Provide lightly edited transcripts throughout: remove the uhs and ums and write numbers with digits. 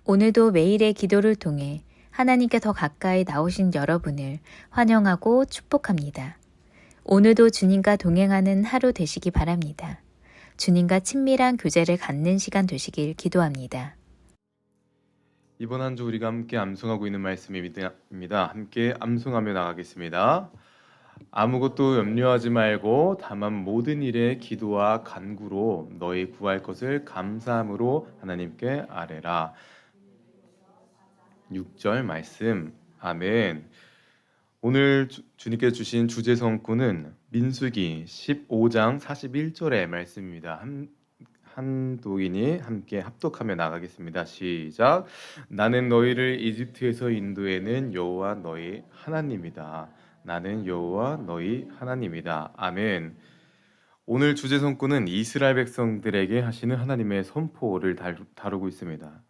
오늘도 매일의 기도를 통해 하나님께 더 가까이 나오신 여러분을 환영하고 축복합니다. 오늘도 주님과 동행하는 하루 되시기 바랍니다. 주님과 친밀한 교제를 갖는 시간 되시길 기도합니다. 이번 한 주 우리가 함께 암송하고 있는 말씀입니다. 함께 암송하며 나가겠습니다. 아무것도 염려하지 말고 다만 모든 일에 기도와 간구로 너희 구할 것을 감사함으로 하나님께 아뢰라. 6절 말씀. 아멘. 오늘 주님께 주신 주제 성구는 민수기 15장 41절의 말씀입니다. 한독인이 함께 합독하며 나가겠습니다. 시작. 나는 너희를 이집트에서 인도해낸 여호와 너희 하나님이다. 나는 여호와 너희 하나님이다. 아멘. 오늘 주제 성구는 이스라엘 백성들에게 하시는 하나님의 선포를 다루고 있습니다.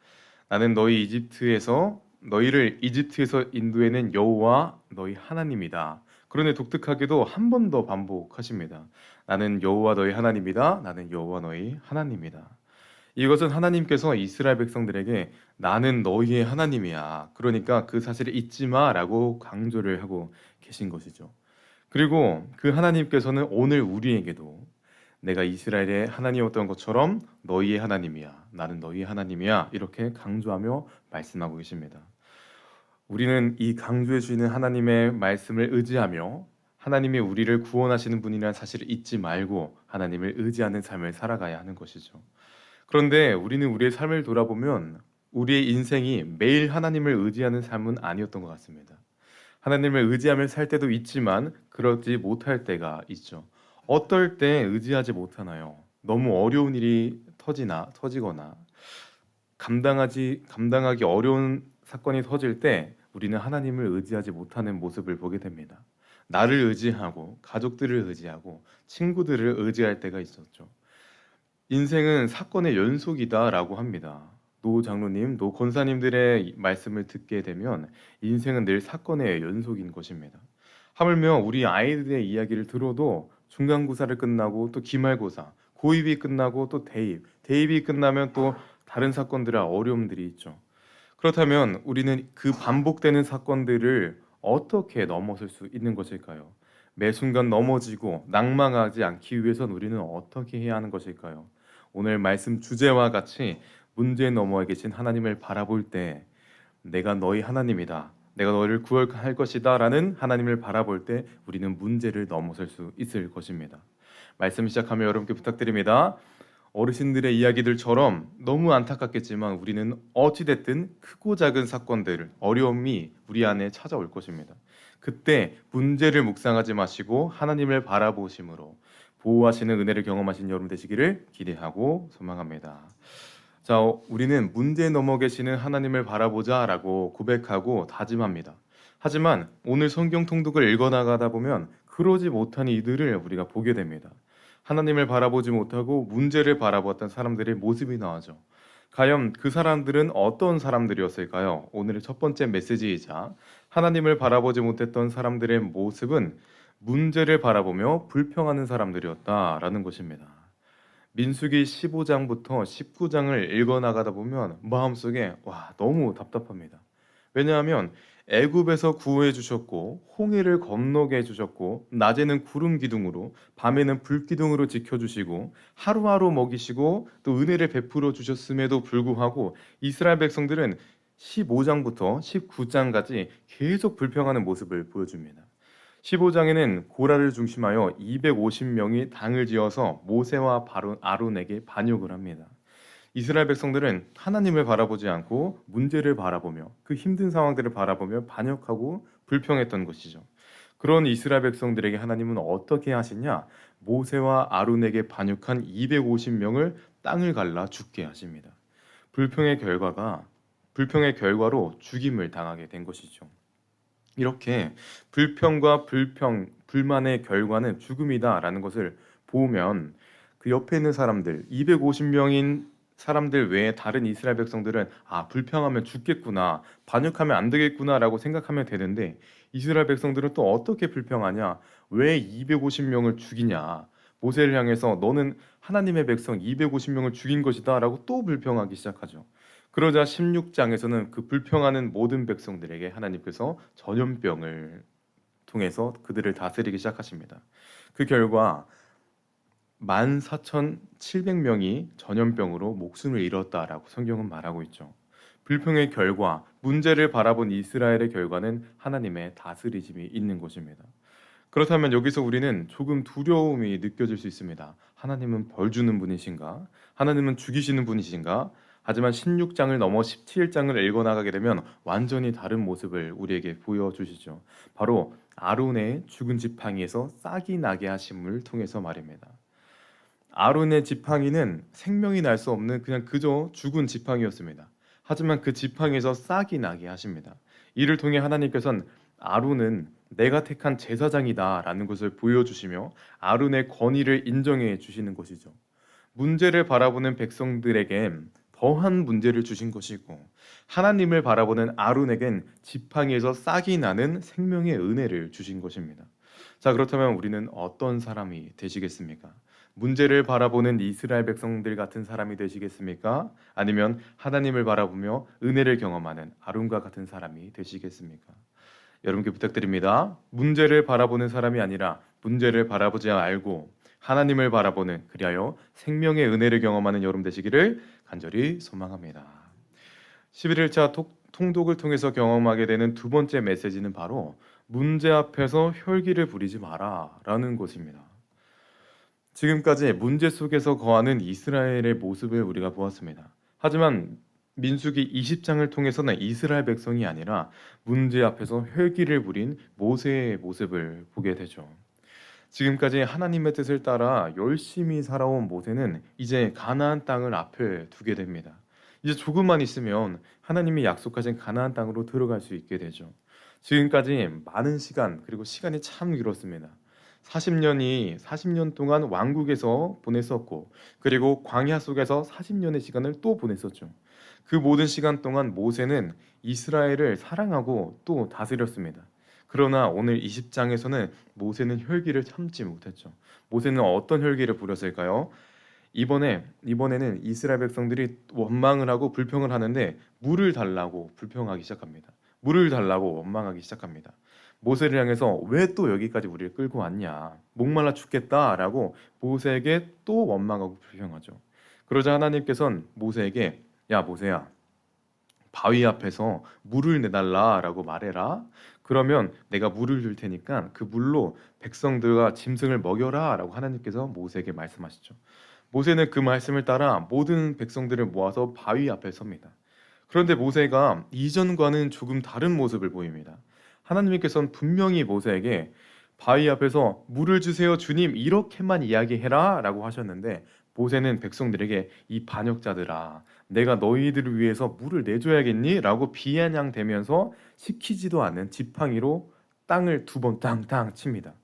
나는 너희를 이집트에서 인도해낸 여호와 너희 하나님이다. 그런데 독특하게도 한 번 더 반복하십니다. 나는 여호와 너희 하나님이다. 나는 여호와 너희 하나님이다. 이것은 하나님께서 이스라엘 백성들에게 나는 너희의 하나님이야. 그러니까 그 사실을 잊지 마라고 강조를 하고 계신 것이죠. 그리고 그 하나님께서는 오늘 우리에게도 내가 이스라엘의 하나님이었던 것처럼 너희의 하나님이야. 나는 너희의 하나님이야. 이렇게 강조하며 말씀하고 계십니다. 우리는 이 강조해 주시는 하나님의 말씀을 의지하며 하나님이 우리를 구원하시는 분이라는 사실을 잊지 말고 하나님을 의지하는 삶을 살아가야 하는 것이죠. 그런데 우리는 우리의 삶을 돌아보면 우리의 인생이 매일 하나님을 의지하는 삶은 아니었던 것 같습니다. 하나님을 의지하며 살 때도 있지만 그러지 못할 때가 있죠. 어떨 때 의지하지 못하나요? 너무 어려운 일이 터지거나 감당하기 어려운 사건이 터질 때 우리는 하나님을 의지하지 못하는 모습을 보게 됩니다. 나를 의지하고 가족들을 의지하고 친구들을 의지할 때가 있었죠. 인생은 사건의 연속이다라고 합니다. 노 장로님, 노 권사님들의 말씀을 듣게 되면 인생은 늘 사건의 연속인 것입니다. 하물며 우리 아이들의 이야기를 들어도 중간고사를 끝나고 또 기말고사, 고입이 끝나고 또 대입이 끝나면 또 다른 사건들의 어려움들이 있죠. 그렇다면 우리는 그 반복되는 사건들을 어떻게 넘어설 수 있는 것일까요? 매 순간 넘어지고 낭망하지 않기 위해선 우리는 어떻게 해야 하는 것일까요? 오늘 말씀 주제와 같이 문제 너머에 계신 하나님을 바라볼 때 내가 너희 하나님이다. 내가 너희를 구원할 것이다 라는 하나님을 바라볼 때 우리는 문제를 넘어설 수 있을 것입니다. 말씀 시작하며 여러분께 부탁드립니다. 어르신들의 이야기들처럼 너무 안타깝겠지만 우리는 어찌됐든 크고 작은 사건들, 어려움이 우리 안에 찾아올 것입니다. 그때 문제를 묵상하지 마시고 하나님을 바라보심으로 보호하시는 은혜를 경험하신 여러분 되시기를 기대하고 소망합니다. 자, 우리는 문제 넘어 계시는 하나님을 바라보자라고 고백하고 다짐합니다. 하지만 오늘 성경 통독을 읽어나가다 보면 그러지 못한 이들을 우리가 보게 됩니다. 하나님을 바라보지 못하고 문제를 바라보았던 사람들의 모습이 나오죠. 과연 그 사람들은 어떤 사람들이었을까요? 오늘의 첫 번째 메시지이자 하나님을 바라보지 못했던 사람들의 모습은 문제를 바라보며 불평하는 사람들이었다라는 것입니다. 민수기 15장부터 19장을 읽어나가다 보면 마음속에 너무 답답합니다. 왜냐하면 애굽에서 구호해 주셨고 홍해를 건너게 해 주셨고 낮에는 구름 기둥으로 밤에는 불 기둥으로 지켜 주시고 하루하루 먹이시고 또 은혜를 베풀어 주셨음에도 불구하고 이스라엘 백성들은 15장부터 19장까지 계속 불평하는 모습을 보여줍니다. 15장에는 고라를 중심하여 250명이 당을 지어서 모세와 아론에게 반역을 합니다. 이스라엘 백성들은 하나님을 바라보지 않고 문제를 바라보며 그 힘든 상황들을 바라보며 반역하고 불평했던 것이죠. 그런 이스라엘 백성들에게 하나님은 어떻게 하시냐? 모세와 아론에게 반역한 250명을 땅을 갈라 죽게 하십니다. 불평의 결과로 죽임을 당하게 된 것이죠. 이렇게 불만의 결과는 죽음이다라는 것을 보면 그 옆에 있는 사람들, 250명인 사람들 외에 다른 이스라엘 백성들은 불평하면 죽겠구나, 반역하면 안 되겠구나라고 생각하면 되는데 이스라엘 백성들은 또 어떻게 불평하냐? 왜 250명을 죽이냐? 모세를 향해서 너는 하나님의 백성 250명을 죽인 것이다 라고 또 불평하기 시작하죠. 그러자 16장에서는 그 불평하는 모든 백성들에게 하나님께서 전염병을 통해서 그들을 다스리기 시작하십니다. 그 결과 14,700명이 전염병으로 목숨을 잃었다라고 성경은 말하고 있죠. 불평의 결과, 문제를 바라본 이스라엘의 결과는 하나님의 다스리심이 있는 것입니다. 그렇다면 여기서 우리는 조금 두려움이 느껴질 수 있습니다. 하나님은 벌 주는 분이신가? 하나님은 죽이시는 분이신가? 하지만 16장을 넘어 17장을 읽어 나가게 되면 완전히 다른 모습을 우리에게 보여주시죠. 바로 아론의 죽은 지팡이에서 싹이 나게 하심을 통해서 말입니다. 아론의 지팡이는 생명이 날 수 없는 그냥 그저 죽은 지팡이였습니다. 하지만 그 지팡이에서 싹이 나게 하십니다. 이를 통해 하나님께서는 아론은 내가 택한 제사장이다 라는 것을 보여주시며 아론의 권위를 인정해 주시는 것이죠. 문제를 바라보는 백성들에겐 더한 문제를 주신 것이고 하나님을 바라보는 아론에겐 지팡이에서 싹이 나는 생명의 은혜를 주신 것입니다. 자, 그렇다면 우리는 어떤 사람이 되시겠습니까? 문제를 바라보는 이스라엘 백성들 같은 사람이 되시겠습니까? 아니면 하나님을 바라보며 은혜를 경험하는 아론과 같은 사람이 되시겠습니까? 여러분께 부탁드립니다. 문제를 바라보는 사람이 아니라 문제를 바라보지 말고 하나님을 바라보는, 그리하여 생명의 은혜를 경험하는 여러분 되시기를 간절히 소망합니다. 11일차 통독을 통해서 경험하게 되는 두 번째 메시지는 바로 문제 앞에서 혈기를 부리지 마라 라는 것입니다. 지금까지 문제 속에서 거하는 이스라엘의 모습을 우리가 보았습니다. 하지만 민수기 20장을 통해서는 이스라엘 백성이 아니라 문제 앞에서 혈기를 부린 모세의 모습을 보게 되죠. 지금까지 하나님의 뜻을 따라 열심히 살아온 모세는 이제 가나안 땅을 앞에 두게 됩니다. 이제 조금만 있으면 하나님이 약속하신 가나안 땅으로 들어갈 수 있게 되죠. 지금까지 많은 시간, 그리고 시간이 참 길었습니다. 40년 동안 왕국에서 보냈었고, 그리고 광야 속에서 40년의 시간을 또 보냈었죠. 그 모든 시간 동안 모세는 이스라엘을 사랑하고 또 다스렸습니다. 그러나 오늘 20장에서는 모세는 혈기를 참지 못했죠. 모세는 어떤 혈기를 부렸을까요? 이번에는 이스라엘 백성들이 원망을 하고 불평을 하는데 물을 달라고 불평하기 시작합니다. 물을 달라고 원망하기 시작합니다. 모세를 향해서 왜 또 여기까지 우리를 끌고 왔냐? 목말라 죽겠다라고 모세에게 또 원망하고 불평하죠. 그러자 하나님께서는 모세에게 야 모세야, 바위 앞에서 물을 내달라라고 말해라. 그러면 내가 물을 줄 테니까 그 물로 백성들과 짐승을 먹여라라고 하나님께서 모세에게 말씀하시죠. 모세는 그 말씀을 따라 모든 백성들을 모아서 바위 앞에 섭니다. 그런데 모세가 이전과는 조금 다른 모습을 보입니다. 하나님께서는 분명히 모세에게 바위 앞에서 물을 주세요 주님 이렇게만 이야기해라 라고 하셨는데 모세는 백성들에게 이 반역자들아 내가 너희들을 위해서 물을 내줘야겠니? 라고 비아냥대면서 시키지도 않은 지팡이로 땅을 두 번 땅땅 칩니다.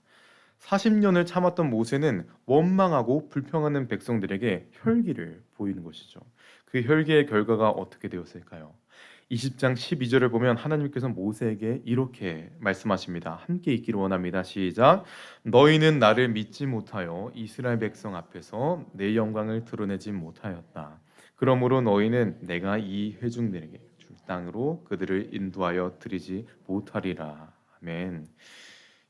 40년을 참았던 모세는 원망하고 불평하는 백성들에게 혈기를 보이는 것이죠. 그 혈기의 결과가 어떻게 되었을까요? 20장 12절을 보면 하나님께서 모세에게 이렇게 말씀하십니다. 함께 읽기를 원합니다. 시작. 너희는 나를 믿지 못하여 이스라엘 백성 앞에서 내 영광을 드러내지 못하였다. 그러므로 너희는 내가 이 회중들에게 줄 땅으로 그들을 인도하여 드리지 못하리라. 아멘.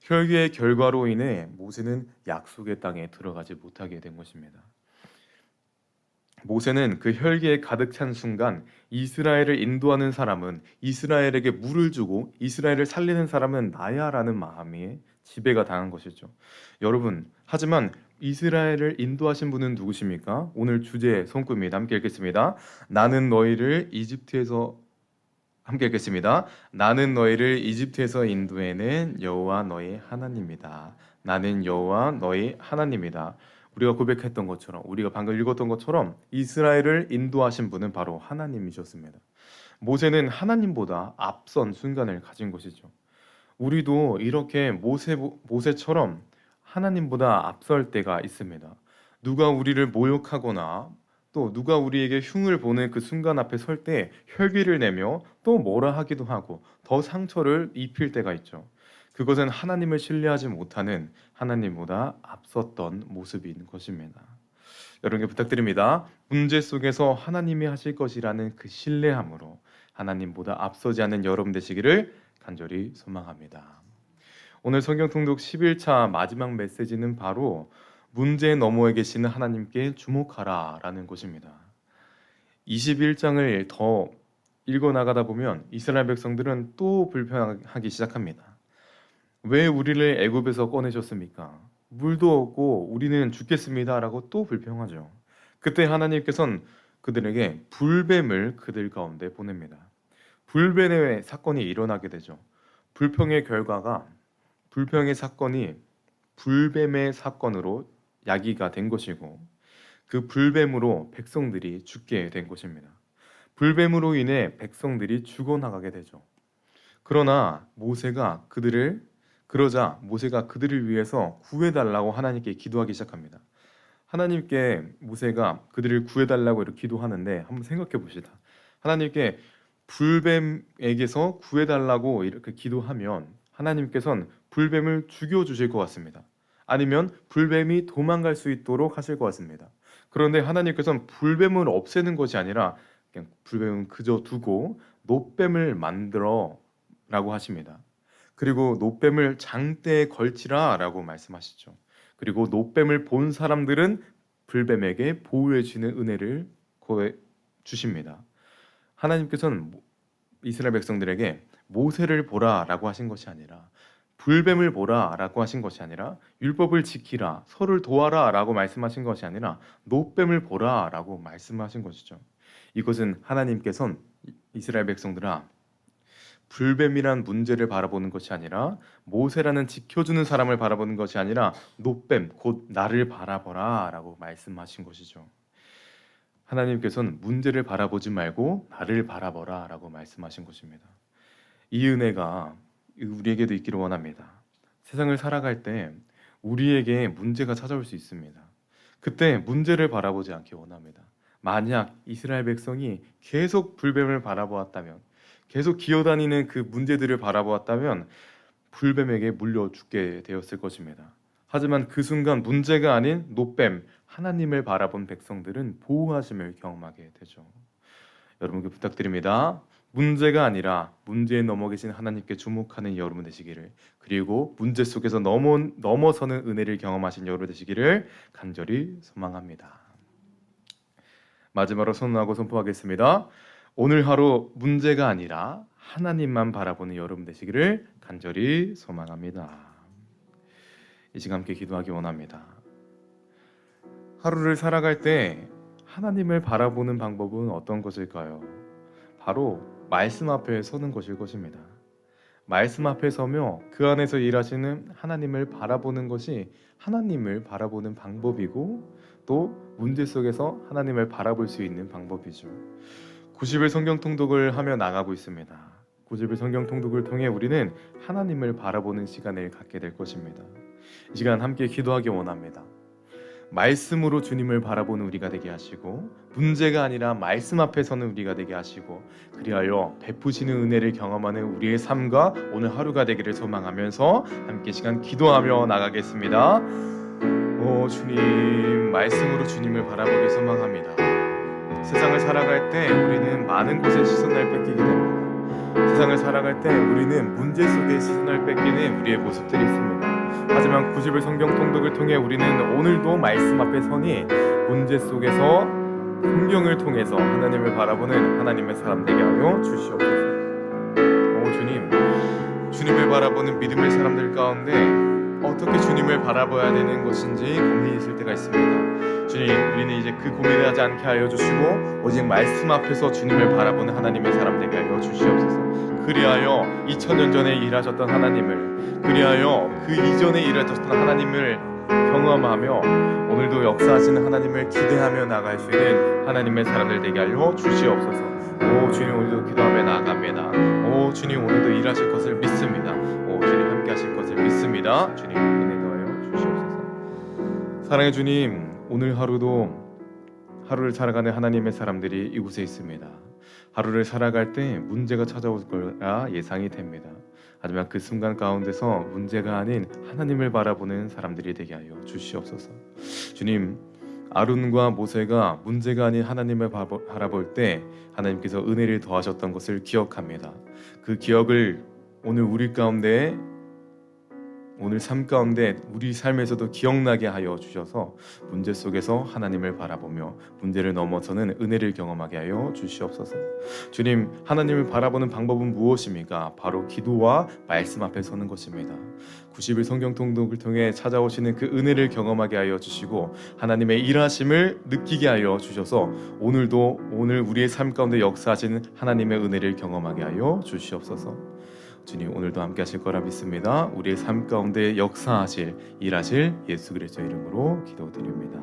혈기의 결과로 인해 모세는 약속의 땅에 들어가지 못하게 된 것입니다. 모세는 그 혈기에 가득 찬 순간 이스라엘을 인도하는 사람은 이스라엘에게 물을 주고 이스라엘을 살리는 사람은 나야라는 마음이 지배가 당한 것이죠. 여러분, 하지만 이스라엘을 인도하신 분은 누구십니까? 오늘 주제 손꼽입니다. 함께 읽겠습니다. 나는 너희를 이집트에서 함께 읽겠습니다. 나는 너희를 이집트에서 인도해낸 여호와 너희 하나님이다. 나는 여호와 너희 하나님이다. 우리가 고백했던 것처럼 우리가 방금 읽었던 것처럼 이스라엘을 인도하신 분은 바로 하나님이셨습니다. 모세는 하나님보다 앞선 순간을 가진 것이죠. 우리도 이렇게 모세처럼 하나님보다 앞설 때가 있습니다. 누가 우리를 모욕하거나 또 누가 우리에게 흉을 보는 그 순간 앞에 설 때 혈기를 내며 또 뭐라 하기도 하고 더 상처를 입힐 때가 있죠. 그것은 하나님을 신뢰하지 못하는 하나님보다 앞섰던 모습인 것입니다. 여러분께 부탁드립니다. 문제 속에서 하나님이 하실 것이라는 그 신뢰함으로 하나님보다 앞서지 않는 여러분 되시기를 간절히 소망합니다. 오늘 성경 통독 11차 마지막 메시지는 바로 문제 너머에 계시는 하나님께 주목하라 라는 것입니다. 21장을 더 읽어 나가다 보면 이스라엘 백성들은 또 불평하기 시작합니다. 왜 우리를 애굽에서 꺼내셨습니까? 물도 없고 우리는 죽겠습니다라고 또 불평하죠. 그때 하나님께서는 그들에게 불뱀을 그들 가운데 보냅니다. 불뱀의 사건이 일어나게 되죠. 불평의 사건이 불뱀의 사건으로 야기가 된 것이고 그 불뱀으로 백성들이 죽게 된 것입니다. 불뱀으로 인해 백성들이 죽어나가게 되죠. 그러자 모세가 그들을 위해서 구해달라고 하나님께 기도하기 시작합니다. 하나님께 모세가 그들을 구해달라고 이렇게 기도하는데 한번 생각해 봅시다. 하나님께 불뱀에게서 구해달라고 이렇게 기도하면 하나님께서는 불뱀을 죽여주실 것 같습니다. 아니면 불뱀이 도망갈 수 있도록 하실 것 같습니다. 그런데 하나님께서는 불뱀을 없애는 것이 아니라 그냥 불뱀은 그저 두고 놋뱀을 만들어 라고 하십니다. 그리고 놋뱀을 장대에 걸치라 라고 말씀하시죠. 그리고 놋뱀을 본 사람들은 불뱀에게 보호해 주는 은혜를 주십니다. 하나님께서는 이스라엘 백성들에게 모세를 보라 라고 하신 것이 아니라 불뱀을 보라 라고 하신 것이 아니라 율법을 지키라 서로를 도와라 라고 말씀하신 것이 아니라 놋뱀을 보라 라고 말씀하신 것이죠. 이것은 하나님께서는 이스라엘 백성들아 불뱀이란 문제를 바라보는 것이 아니라 모세라는 지켜주는 사람을 바라보는 것이 아니라 놋뱀 곧 나를 바라보라 라고 말씀하신 것이죠. 하나님께서는 문제를 바라보지 말고 나를 바라보라 라고 말씀하신 것입니다. 이 은혜가 우리에게도 있기를 원합니다. 세상을 살아갈 때 우리에게 문제가 찾아올 수 있습니다. 그때 문제를 바라보지 않기 원합니다. 만약 이스라엘 백성이 계속 불뱀을 바라보았다면 계속 기어다니는 그 문제들을 바라보았다면 불뱀에게 물려 죽게 되었을 것입니다. 하지만 그 순간 문제가 아닌 놋뱀 하나님을 바라본 백성들은 보호하심을 경험하게 되죠. 여러분께 부탁드립니다. 문제가 아니라 문제에 넘어 계신 하나님께 주목하는 여러분 되시기를, 그리고 문제 속에서 넘어서는 은혜를 경험하신 여러분 되시기를 간절히 소망합니다. 마지막으로 선언하고 선포하겠습니다. 오늘 하루 문제가 아니라 하나님만 바라보는 여러분 되시기를 간절히 소망합니다. 이 시간 함께 기도하기 원합니다. 하루를 살아갈 때 하나님을 바라보는 방법은 어떤 것일까요? 바로 말씀 앞에 서는 것일 것입니다. 말씀 앞에 서며 그 안에서 일하시는 하나님을 바라보는 것이 하나님을 바라보는 방법이고 또 문제 속에서 하나님을 바라볼 수 있는 방법이죠. 90일 성경 통독을 하며 나가고 있습니다. 90일 성경 통독을 통해 우리는 하나님을 바라보는 시간을 갖게 될 것입니다. 이 시간 함께 기도하기 원합니다. 말씀으로 주님을 바라보는 우리가 되게 하시고 문제가 아니라 말씀 앞에 서는 우리가 되게 하시고 그리하여 베푸시는 은혜를 경험하는 우리의 삶과 오늘 하루가 되기를 소망하면서 함께 시간 기도하며 나가겠습니다. 오 주님, 말씀으로 주님을 바라보기 소망합니다. 세상을 살아갈 때 우리는 많은 곳에 시선을 뺏기게 됩니다. 세상을 살아갈 때 우리는 문제 속에 시선을 뺏기는 우리의 모습들이 있습니다. 하지만 90일 성경 통독을 통해 우리는 오늘도 말씀 앞에 서니 문제 속에서 성경을 통해서 하나님을 바라보는 하나님의 사람 되게 하여 주시옵소서. 오 주님, 주님을 바라보는 믿음의 사람들 가운데 어떻게 주님을 바라봐야 되는 것인지 고민이 있을 때가 있습니다. 주님, 우리는 이제 그 고민하지 않게 하여 주시고 오직 말씀 앞에서 주님을 바라보는 하나님의 사람 되게 하여 주시옵소서. 그리하여 2000년 전에 일하셨던 하나님을, 그리하여 그 이전에 일하셨던 하나님을 경험하며 오늘도 역사하시는 하나님을 기대하며 나갈 수 있는 하나님의 사람들 되게 하여 주시옵소서. 오 주님, 오늘도 기도하며 나아갑니다. 오 주님, 오늘도 일하실 것을 믿습니다. 오 주님, 함께 하실 것을 믿습니다. 주님, 은혜 더하여 주시옵소서. 사랑의 주님, 오늘 하루를 살아가는 하나님의 사람들이 이곳에 있습니다. 하루를 살아갈 때 문제가 찾아올 거라 예상이 됩니다. 하지만 그 순간 가운데서 문제가 아닌 하나님을 바라보는 사람들이 되게 하여 주시옵소서. 주님, 아론과 모세가 문제가 아닌 하나님을 바라볼 때 하나님께서 은혜를 더하셨던 것을 기억합니다. 그 기억을 오늘 우리 가운데, 오늘 삶 가운데 우리 삶에서도 기억나게 하여 주셔서 문제 속에서 하나님을 바라보며 문제를 넘어서는 은혜를 경험하게 하여 주시옵소서. 주님, 하나님을 바라보는 방법은 무엇입니까? 바로 기도와 말씀 앞에 서는 것입니다. 90일 성경 통독을 통해 찾아오시는 그 은혜를 경험하게 하여 주시고 하나님의 일하심을 느끼게 하여 주셔서 오늘 우리의 삶 가운데 역사하시는 하나님의 은혜를 경험하게 하여 주시옵소서. 주님, 오늘도 함께 하실 거라 믿습니다. 우리의 삶 가운데 역사하실, 일하실 예수 그리스도의 이름으로 기도드립니다.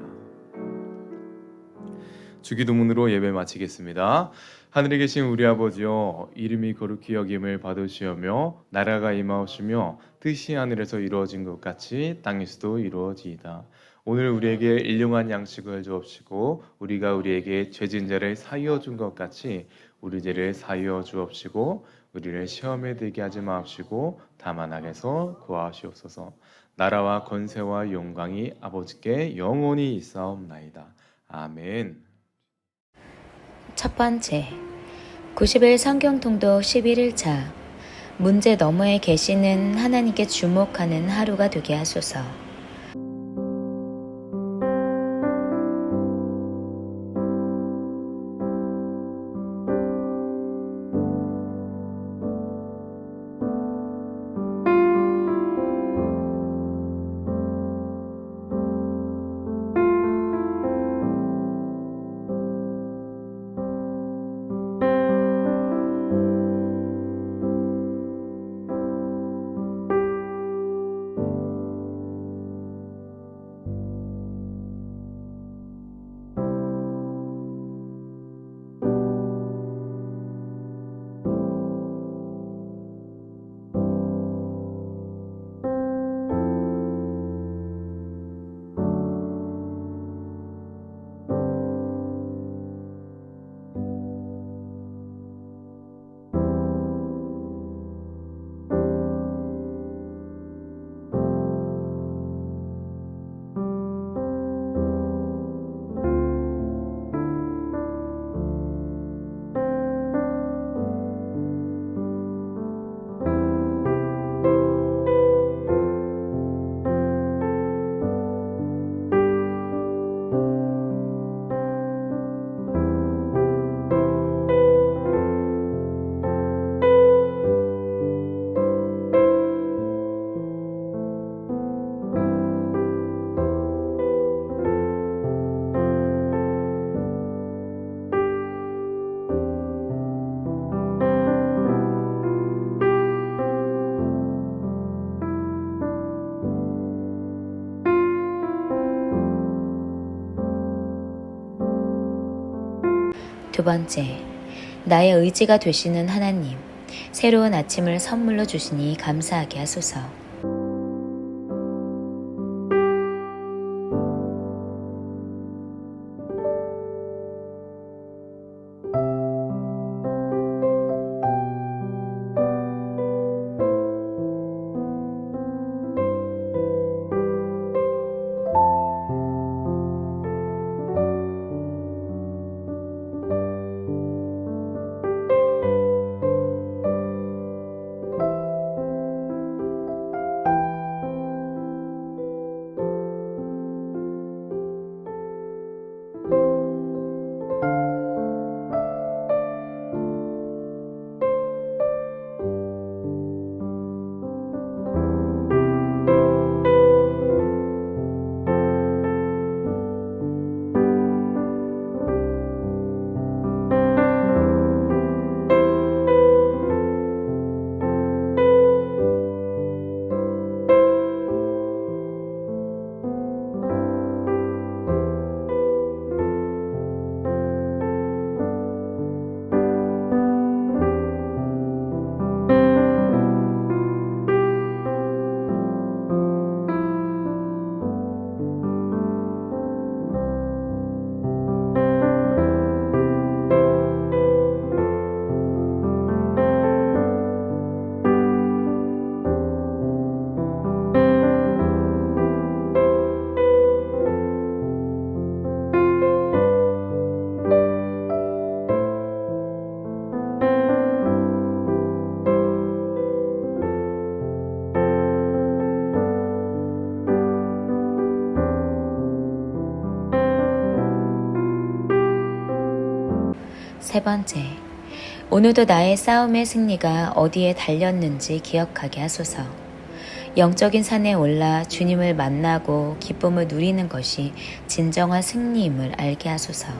주기도문으로 예배 마치겠습니다. 하늘에 계신 우리 아버지여, 이름이 거룩히 여김을 받으시오며 나라가 임하오시며 뜻이 하늘에서 이루어진 것 같이 땅에서도 이루어지이다. 오늘 우리에게 일용할 양식을 주옵시고 우리가 우리에게 죄진 자를 사하여 준 것 같이 우리 죄를 사하여 주옵시고 우리를 시험에 들게 하지 마옵시고 다만 악에서 구하시옵소서. 나라와 권세와 영광이 아버지께 영원히 있사옵나이다. 아멘. 첫 번째, 90일 성경 통독 11일차 문제 너머에 계시는 하나님께 주목하는 하루가 되게 하소서. 두 번째, 나의 의지가 되시는 하나님, 새로운 아침을 선물로 주시니 감사하게 하소서. 세 번째, 오늘도 나의 싸움의 승리가 어디에 달렸는지 기억하게 하소서. 영적인 산에 올라 주님을 만나고 기쁨을 누리는 것이 진정한 승리임을 알게 하소서.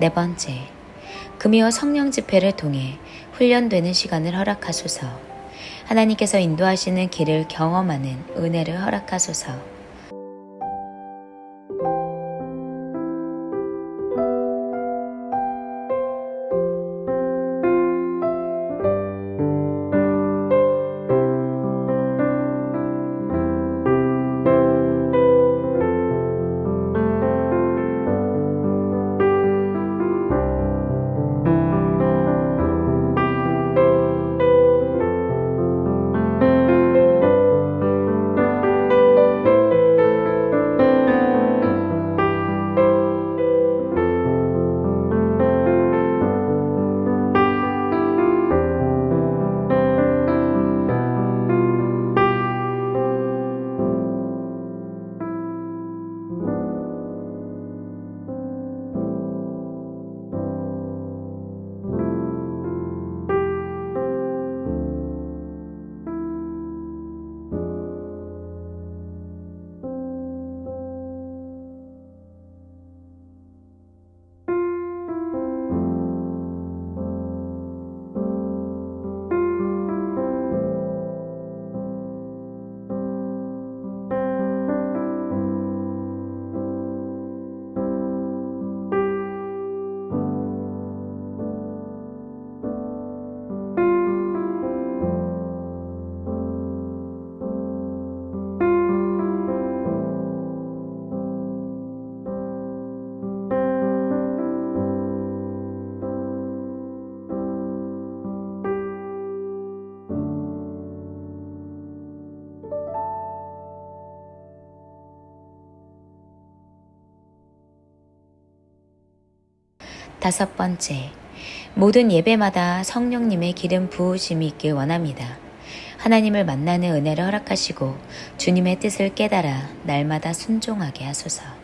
네 번째, 금요 성령 집회를 통해 훈련되는 시간을 허락하소서. 하나님께서 인도하시는 길을 경험하는 은혜를 허락하소서. 다섯 번째, 모든 예배마다 성령님의 기름 부으심이 있길 원합니다. 하나님을 만나는 은혜를 허락하시고 주님의 뜻을 깨달아 날마다 순종하게 하소서.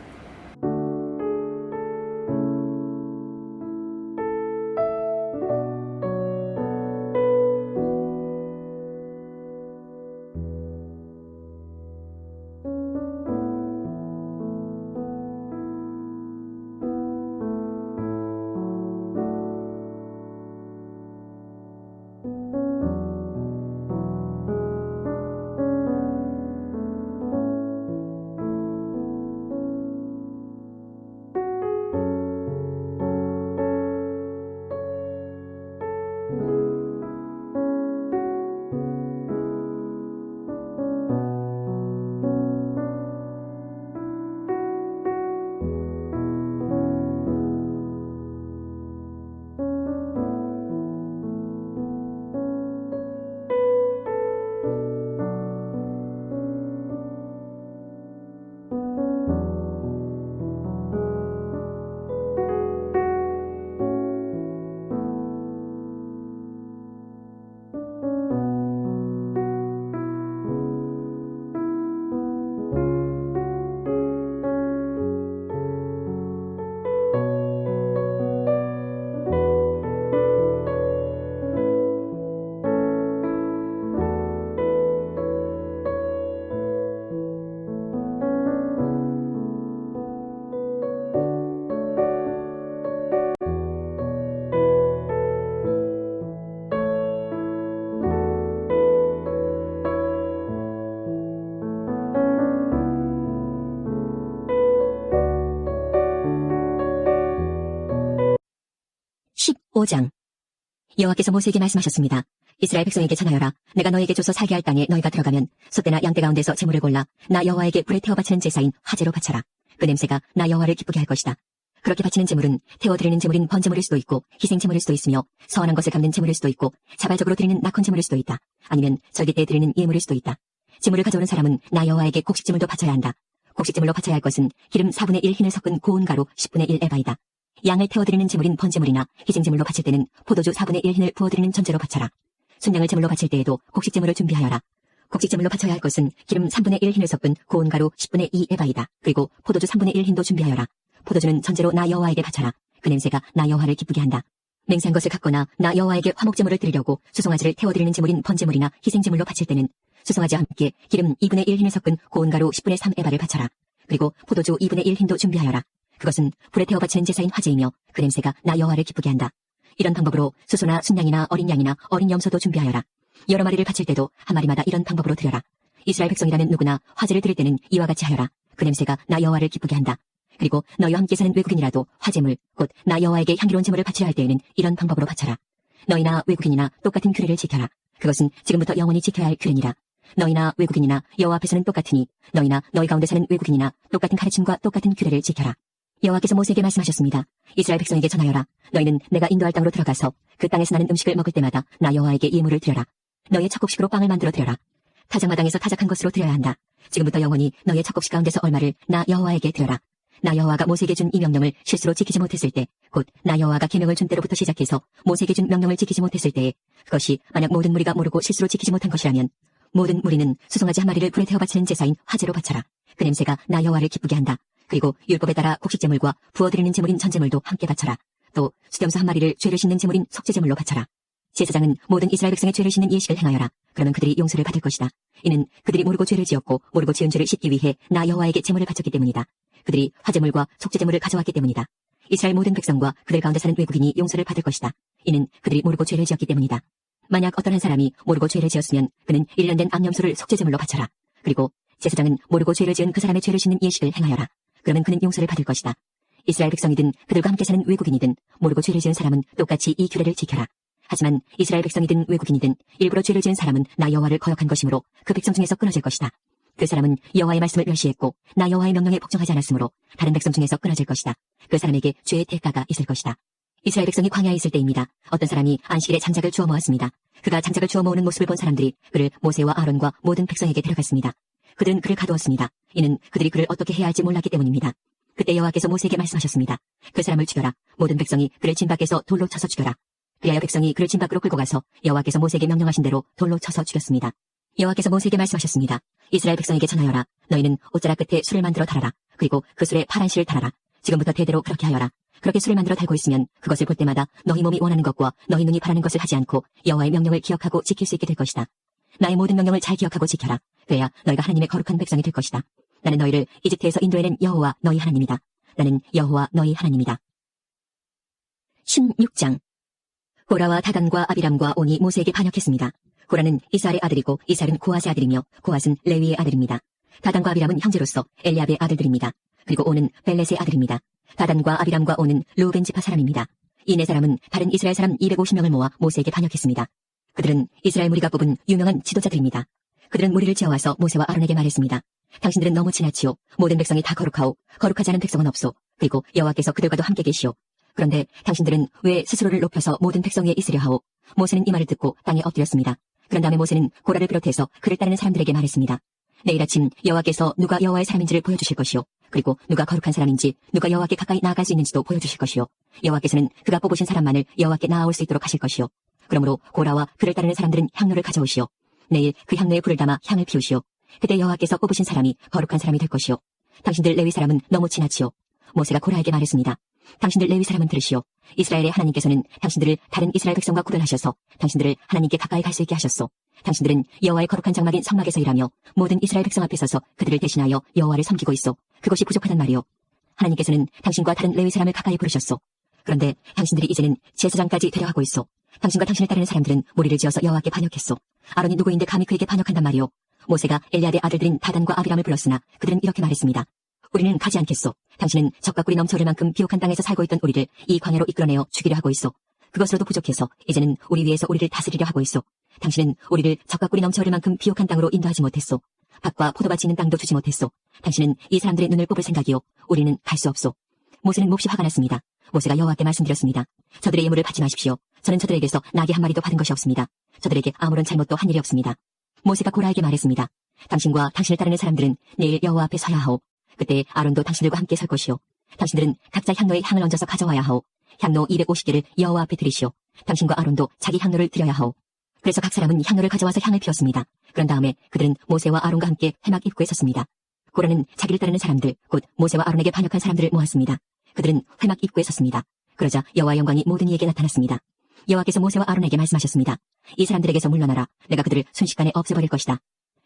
15장. 여호와께서 모세에게 말씀하셨습니다. 이스라엘 백성에게 전하여라. 내가 너에게 줘서 살게 할 땅에 너희가 들어가면 소떼나 양떼 가운데서 제물을 골라 나 여호와에게 불에 태워 바치는 제사인 화제로 바쳐라. 그 냄새가 나 여호와를 기쁘게 할 것이다. 그렇게 바치는 제물은 태워드리는 제물인 번제물일 수도 있고 희생 제물일 수도 있으며 서원한 것을 갚는 제물일 수도 있고 자발적으로 드리는 낙헌 제물일 수도 있다. 아니면 절기 때 드리는 예물일 수도 있다. 제물을 가져오는 사람은 나 여호와에게 곡식 제물도 바쳐야 한다. 곡식 제물로 바쳐야 할 것은 기름 4분의 1 흰을 섞은 고운 가루 10분의 1 에바이다. 양을 태워드리는 제물인 번제물이나 희생 제물로 바칠 때는 포도주 4분의 1 흰을 부어드리는 전제로 바쳐라. 순양을 제물로 바칠 때에도 곡식 제물을 준비하여라. 곡식 제물로 바쳐야 할 것은 기름 3분의 1 흰을 섞은 고운 가루 10분의 2 에바이다. 그리고 포도주 3분의 1 흰도 준비하여라. 포도주는 전제로 나 여호와에게 바쳐라. 그 냄새가 나 여호와를 기쁘게 한다. 맹세한 것을 갖거나 나 여호와에게 화목제물을 드리려고 수송아지를 태워드리는 제물인 번제물이나 희생 제물로 바칠 때는 수송아지와 함께 기름 2분의 1 흰을 섞은 고운 가루 10분의 3 에바를 바쳐라. 그리고 포도주 2분의 1 흰도 준비하여라. 그것은 불에 태워 바치는 제사인 화제이며 그 냄새가 나 여호와를 기쁘게 한다. 이런 방법으로 수소나 순양이나 어린 양이나 어린 염소도 준비하여라. 여러 마리를 바칠 때도 한 마리마다 이런 방법으로 드려라. 이스라엘 백성이라면 누구나 화제를 드릴 때는 이와 같이 하여라. 그 냄새가 나 여호와를 기쁘게 한다. 그리고 너희와 함께 사는 외국인이라도 화제물 곧 나 여호와에게 향기로운 제물을 바치려 할 때에는 이런 방법으로 바쳐라. 너희나 외국인이나 똑같은 규례를 지켜라. 그것은 지금부터 영원히 지켜야 할 규례니라. 너희나 외국인이나 여호와 앞에서는 똑같으니 너희나 너희 가운데 사는 외국인이나 똑같은 가르침과 똑같은 규례를 지켜라. 여호와께서 모세에게 말씀하셨습니다. 이스라엘 백성에게 전하여라. 너희는 내가 인도할 땅으로 들어가서 그 땅에서 나는 음식을 먹을 때마다 나 여호와에게 예물을 드려라. 너희의 첫 곡식으로 빵을 만들어 드려라. 타작마당에서 타작한 것으로 드려야 한다. 지금부터 영원히 너희의 첫 곡식 가운데서 얼마를 나 여호와에게 드려라. 나 여호와가 모세에게 준 이 명령을 실수로 지키지 못했을 때, 곧 나 여호와가 계명을 준 때로부터 시작해서 모세에게 준 명령을 지키지 못했을 때에 그것이 만약 모든 무리가 모르고 실수로 지키지 못한 것이라면 모든 무리는 수송아지 한 마리를 불에 태워 바치는 제사인 화제로 바쳐라. 그 냄새가 나 여호와를 기쁘게 한다. 그리고 율법에 따라 곡식제물과 부어드리는 제물인 전제물도 함께 바쳐라. 또 수염소 한 마리를 죄를 씻는 제물인 속죄제물로 바쳐라. 제사장은 모든 이스라엘 백성의 죄를 씻는 예식을 행하여라. 그러면 그들이 용서를 받을 것이다. 이는 그들이 모르고 죄를 지었고 모르고 지은 죄를 씻기 위해 나 여호와에게 제물을 바쳤기 때문이다. 그들이 화제물과 속죄제물을 가져왔기 때문이다. 이스라엘 모든 백성과 그들 가운데 사는 외국인이 용서를 받을 것이다. 이는 그들이 모르고 죄를 지었기 때문이다. 만약 어떤 한 사람이 모르고 죄를 지었으면 그는 1년 된 암염소를 속죄제물로 바쳐라. 그리고 제사장은 모르고 죄를 지은 그 사람의 죄를 씻는 예식을 행하여라. 그러면 그는 용서를 받을 것이다. 이스라엘 백성이든 그들과 함께 사는 외국인이든 모르고 죄를 지은 사람은 똑같이 이 규례를 지켜라. 하지만 이스라엘 백성이든 외국인이든 일부러 죄를 지은 사람은 나 여호와를 거역한 것이므로 그 백성 중에서 끊어질 것이다. 그 사람은 여호와의 말씀을 멸시했고 나 여호와의 명령에 복종하지 않았으므로 다른 백성 중에서 끊어질 것이다. 그 사람에게 죄의 대가가 있을 것이다. 이스라엘 백성이 광야에 있을 때입니다. 어떤 사람이 안식일에 장작을 주워 모았습니다. 그가 장작을 주워 모으는 모습을 본 사람들이 그를 모세와 아론과 모든 백성에게 데려갔습니다. 그들은 그를 가두었습니다. 이는 그들이 그를 어떻게 해야 할지 몰랐기 때문입니다. 그때 여호와께서 모세에게 말씀하셨습니다. 그 사람을 죽여라. 모든 백성이 그를 진 밖에서 돌로 쳐서 죽여라. 그리하여 백성이 그를 진 밖으로 끌고 가서 여호와께서 모세에게 명령하신 대로 돌로 쳐서 죽였습니다. 여호와께서 모세에게 말씀하셨습니다. 이스라엘 백성에게 전하여라. 너희는 옷자락 끝에 술을 만들어 달아라. 그리고 그 술에 파란 실을 달아라. 지금부터 대대로 그렇게 하여라. 그렇게 술을 만들어 달고 있으면 그것을 볼 때마다 너희 몸이 원하는 것과 너희 눈이 바라는 것을 하지 않고 여호와의 명령을 기억하고 지킬 수 있게 될 것이다. 나의 모든 명령을 잘 기억하고 지켜라. 그래야 너희가 하나님의 거룩한 백성이 될 것이다. 나는 너희를 이집트에서 인도해낸 여호와 너희 하나님이다. 나는 여호와 너희 하나님이다. 16장. 고라와 다단과 아비람과 온이 모세에게 반역했습니다. 고라는 이스알의 아들이고 이스알은 고앗의 아들이며 고앗은 레위의 아들입니다. 다단과 아비람은 형제로서 엘리압의 아들들입니다. 그리고 온은 벨렛의 아들입니다. 다단과 아비람과 온은 르우벤 지파 사람입니다. 이 네 사람은 다른 이스라엘 사람 250명을 모아 모세에게 반역했습니다. 그들은 이스라엘 무리가 뽑은 유명한 지도자들입니다. 그들은 무리를 지어와서 모세와 아론에게 말했습니다. 당신들은 너무 지나치오. 모든 백성이 다 거룩하오. 거룩하지 않은 백성은 없소. 그리고 여호와께서 그들과도 함께 계시오. 그런데 당신들은 왜 스스로를 높여서 모든 백성 위에 있으려 하오? 모세는 이 말을 듣고 땅에 엎드렸습니다. 그런 다음에 모세는 고라를 비롯해서 그를 따르는 사람들에게 말했습니다. 내일 아침 여호와께서 누가 여호와의 사람인지를 보여주실 것이오. 그리고 누가 거룩한 사람인지 누가 여호와께 가까이 나아갈 수 있는지도 보여주실 것이오. 여호와께서는 그가 뽑으신 사람만을 여호와께 나아올 수 있도록 하실 것이오. 그러므로 고라와 그를 따르는 사람들은 향로를 가져오시오. 내일 그 향로에 불을 담아 향을 피우시오. 그때 여호와께서 뽑으신 사람이 거룩한 사람이 될 것이오. 당신들 레위 사람은 너무 지나치오. 모세가 고라에게 말했습니다. 당신들 레위 사람은 들으시오. 이스라엘의 하나님께서는 당신들을 다른 이스라엘 백성과 구별하셔서 당신들을 하나님께 가까이 갈 수 있게 하셨소. 당신들은 여호와의 거룩한 장막인 성막에서 일하며 모든 이스라엘 백성 앞에 서서 그들을 대신하여 여호와를 섬기고 있소. 그것이 부족하단 말이오. 하나님께서는 당신과 다른 레위 사람을 가까이 부르셨소. 그런데 당신들이 이제는 제사장까지 데려가고 있소. 당신과 당신을 따르는 사람들은 무리를 지어서 여호와께 반역했소. 아론이 누구인데 감히 그에게 반역한단 말이오. 모세가 엘리압의 아들들인 다단과 아비람을 불렀으나 그들은 이렇게 말했습니다. 우리는 가지 않겠소. 당신은 적과 꿀이 넘쳐오를 만큼 비옥한 땅에서 살고 있던 우리를 이 광야로 이끌어내어 죽이려 하고 있소. 그것으로도 부족해서 이제는 우리 위에서 우리를 다스리려 하고 있소. 당신은 우리를 젖과 꿀이 넘쳐 흐를 만큼 비옥한 땅으로 인도하지 못했소. 밭과 포도밭이 있는 땅도 주지 못했소. 당신은 이 사람들의 눈을 뽑을 생각이요, 우리는 갈 수 없소. 모세는 몹시 화가 났습니다. 모세가 여호와께 말씀드렸습니다. 저들의 예물을 받지 마십시오. 저는 저들에게서 나귀 한 마리도 받은 것이 없습니다. 저들에게 아무런 잘못도 한 일이 없습니다. 모세가 고라에게 말했습니다. 당신과 당신을 따르는 사람들은 내일 여호와 앞에 서야 하오. 그때 아론도 당신들과 함께 설 것이요. 당신들은 각자 향로에 향을 얹어서 가져와야 하오. 향로 250개를 여호와 앞에 드리시오. 당신과 아론도 자기 향로를 드려야 하오. 그래서 각 사람은 향로를 가져와서 향을 피웠습니다. 그런 다음에 그들은 모세와 아론과 함께 회막 입구에 섰습니다. 고라는 자기를 따르는 사람들, 곧 모세와 아론에게 반역한 사람들을 모았습니다. 그들은 회막 입구에 섰습니다. 그러자 여호와의 영광이 모든 이에게 나타났습니다. 여호와께서 모세와 아론에게 말씀하셨습니다. 이 사람들에게서 물러나라. 내가 그들을 순식간에 없애버릴 것이다.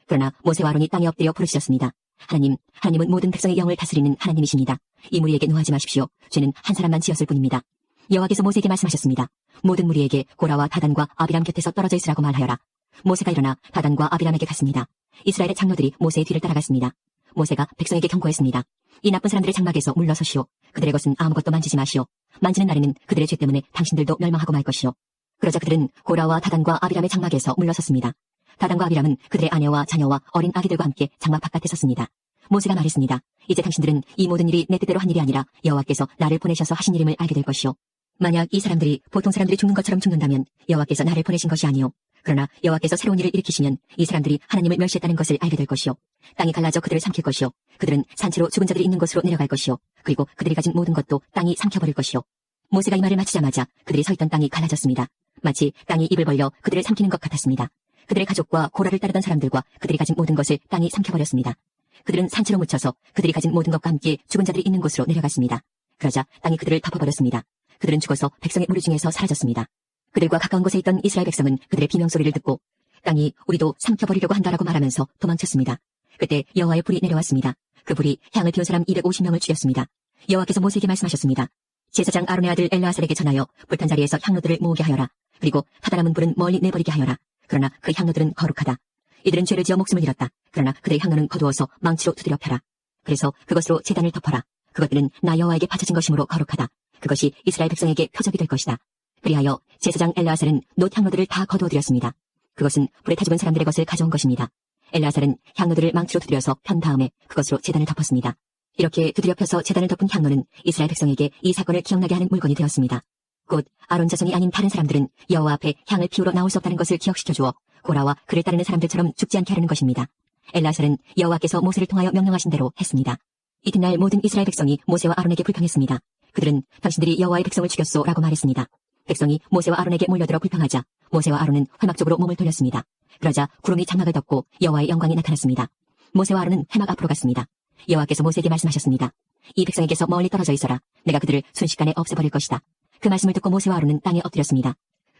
그러나 모세와 아론이 땅에 엎드려 부르짖었습니다. 하나님은 모든 백성의 영을 다스리는 하나님이십니다. 이 무리에게 노하지 마십시오. 죄는 한 사람만 지었을 뿐입니다. 여호와께서 모세에게 말씀하셨습니다. 모든 무리에게 고라와 다단과 아비람 곁에서 떨어져 있으라고 말하여라. 모세가 일어나 다단과 아비람에게 갔습니다. 이스라엘의 장로들이 모세의 뒤를 따라갔습니다. 모세가 백성에게 경고했습니다. 이 나쁜 사람들의 장막에서 물러서시오. 그들의 것은 아무것도 만지지 마시오. 만지는 날에는 그들의 죄 때문에 당신들도 멸망하고 말 것이오. 그러자 그들은 고라와 다단과 아비람의 장막에서 물러섰습니다. 다단과 아비람은 그들의 아내와 자녀와 어린 아기들과 함께 장막 바깥에 섰습니다. 모세가 말했습니다. 이제 당신들은 이 모든 일이 내 뜻대로 한 일이 아니라 여호와께서 나를 보내셔서 하신 일임을 알게 될 것이오. 만약 이 사람들이 보통 사람들이 죽는 것처럼 죽는다면 여호와께서 나를 보내신 것이 아니오. 그러나 여호와께서 새로운 일을 일으키시면 이 사람들이 하나님을 멸시했다는 것을 알게 될 것이오. 땅이 갈라져 그들을 삼킬 것이오. 그들은 산채로 죽은 자들이 있는 곳으로 내려갈 것이오. 그리고 그들이 가진 모든 것도 땅이 삼켜버릴 것이오. 모세가 이 말을 마치자마자 그들이 서 있던 땅이 갈라졌습니다. 마치 땅이 입을 벌려 그들을 삼키는 것 같았습니다. 그들의 가족과 고라를 따르던 사람들과 그들이 가진 모든 것을 땅이 삼켜버렸습니다. 그들은 산채로 묻혀서 그들이 가진 모든 것과 함께 죽은 자들이 있는 곳으로 내려갔습니다. 그러자 땅이 그들을 덮어버렸습니다. 그들은 죽어서 백성의 무리 중에서 사라졌습니다. 그들과 가까운 곳에 있던 이스라엘 백성은 그들의 비명소리를 듣고 땅이 우리도 삼켜버리려고 한다라고 말하면서 도망쳤습니다. 그때 여호와의 불이 내려왔습니다. 그 불이 향을 피운 사람 250명을 죽였습니다. 여호와께서 모세에게 말씀하셨습니다. 제사장 아론의 아들 엘르아살에게 전하여 불탄 자리에서 향로들을 모으게 하여라. 그리고 타다 남은 불은 멀리 내버리게 하여라. 그러나 그 향로들은 거룩하다. 이들은 죄를 지어 목숨을 잃었다. 그러나 그들의 향로는 거두어서 망치로 두드려 펴라. 그래서 그것으로 제단을 덮어라. 그것들은 나 여호와에게 바쳐진 것이므로 거룩하다. 그것이 이스라엘 백성에게 표적이 될 것이다. 그리하여 제사장 엘르아살은 놋 향로들을 다 거두어드렸습니다. 그것은 불에 타 죽은 사람들의 것을 가져온 것입니다. 엘르아살은 향로들을 망치로 두드려서 편 다음에 그것으로 제단을 덮었습니다. 이렇게 두드려 펴서 제단을 덮은 향로는 이스라엘 백성에게 이 사건을 기억나게 하는 물건이 되었습니다. 곧 아론 자손이 아닌 다른 사람들은 여호와 앞에 향을 피우러 나올 수 없다는 것을 기억시켜 주어 고라와 그를 따르는 사람들처럼 죽지 않게 하려는 것입니다. 엘르아살은 여호와께서 모세를 통하여 명령하신 대로 했습니다. 이튿날 모든 이스라엘 백성이 모세와 아론에게 불평했습니다. 그들은 당신들이 여호와의 백성을 죽였소라고 말했습니다. 백성이 모세와 아론에게 몰려들어 불평하자 모세와 아론은 회막 쪽으로 몸을 돌렸습니다. 그러자 구름이 장막을 덮고 여호와의 영광이 나타났습니다. 모세와 아론은 회막 앞으로 갔습니다. 여호와께서 모세에게 말씀하셨습니다. 이 백성에게서 멀리 떨어져 있어라. 내가 그들을 순식간에 없애버릴 것이다. 그 말씀을 듣고 모세와 아론은 땅에 엎드렸습니다.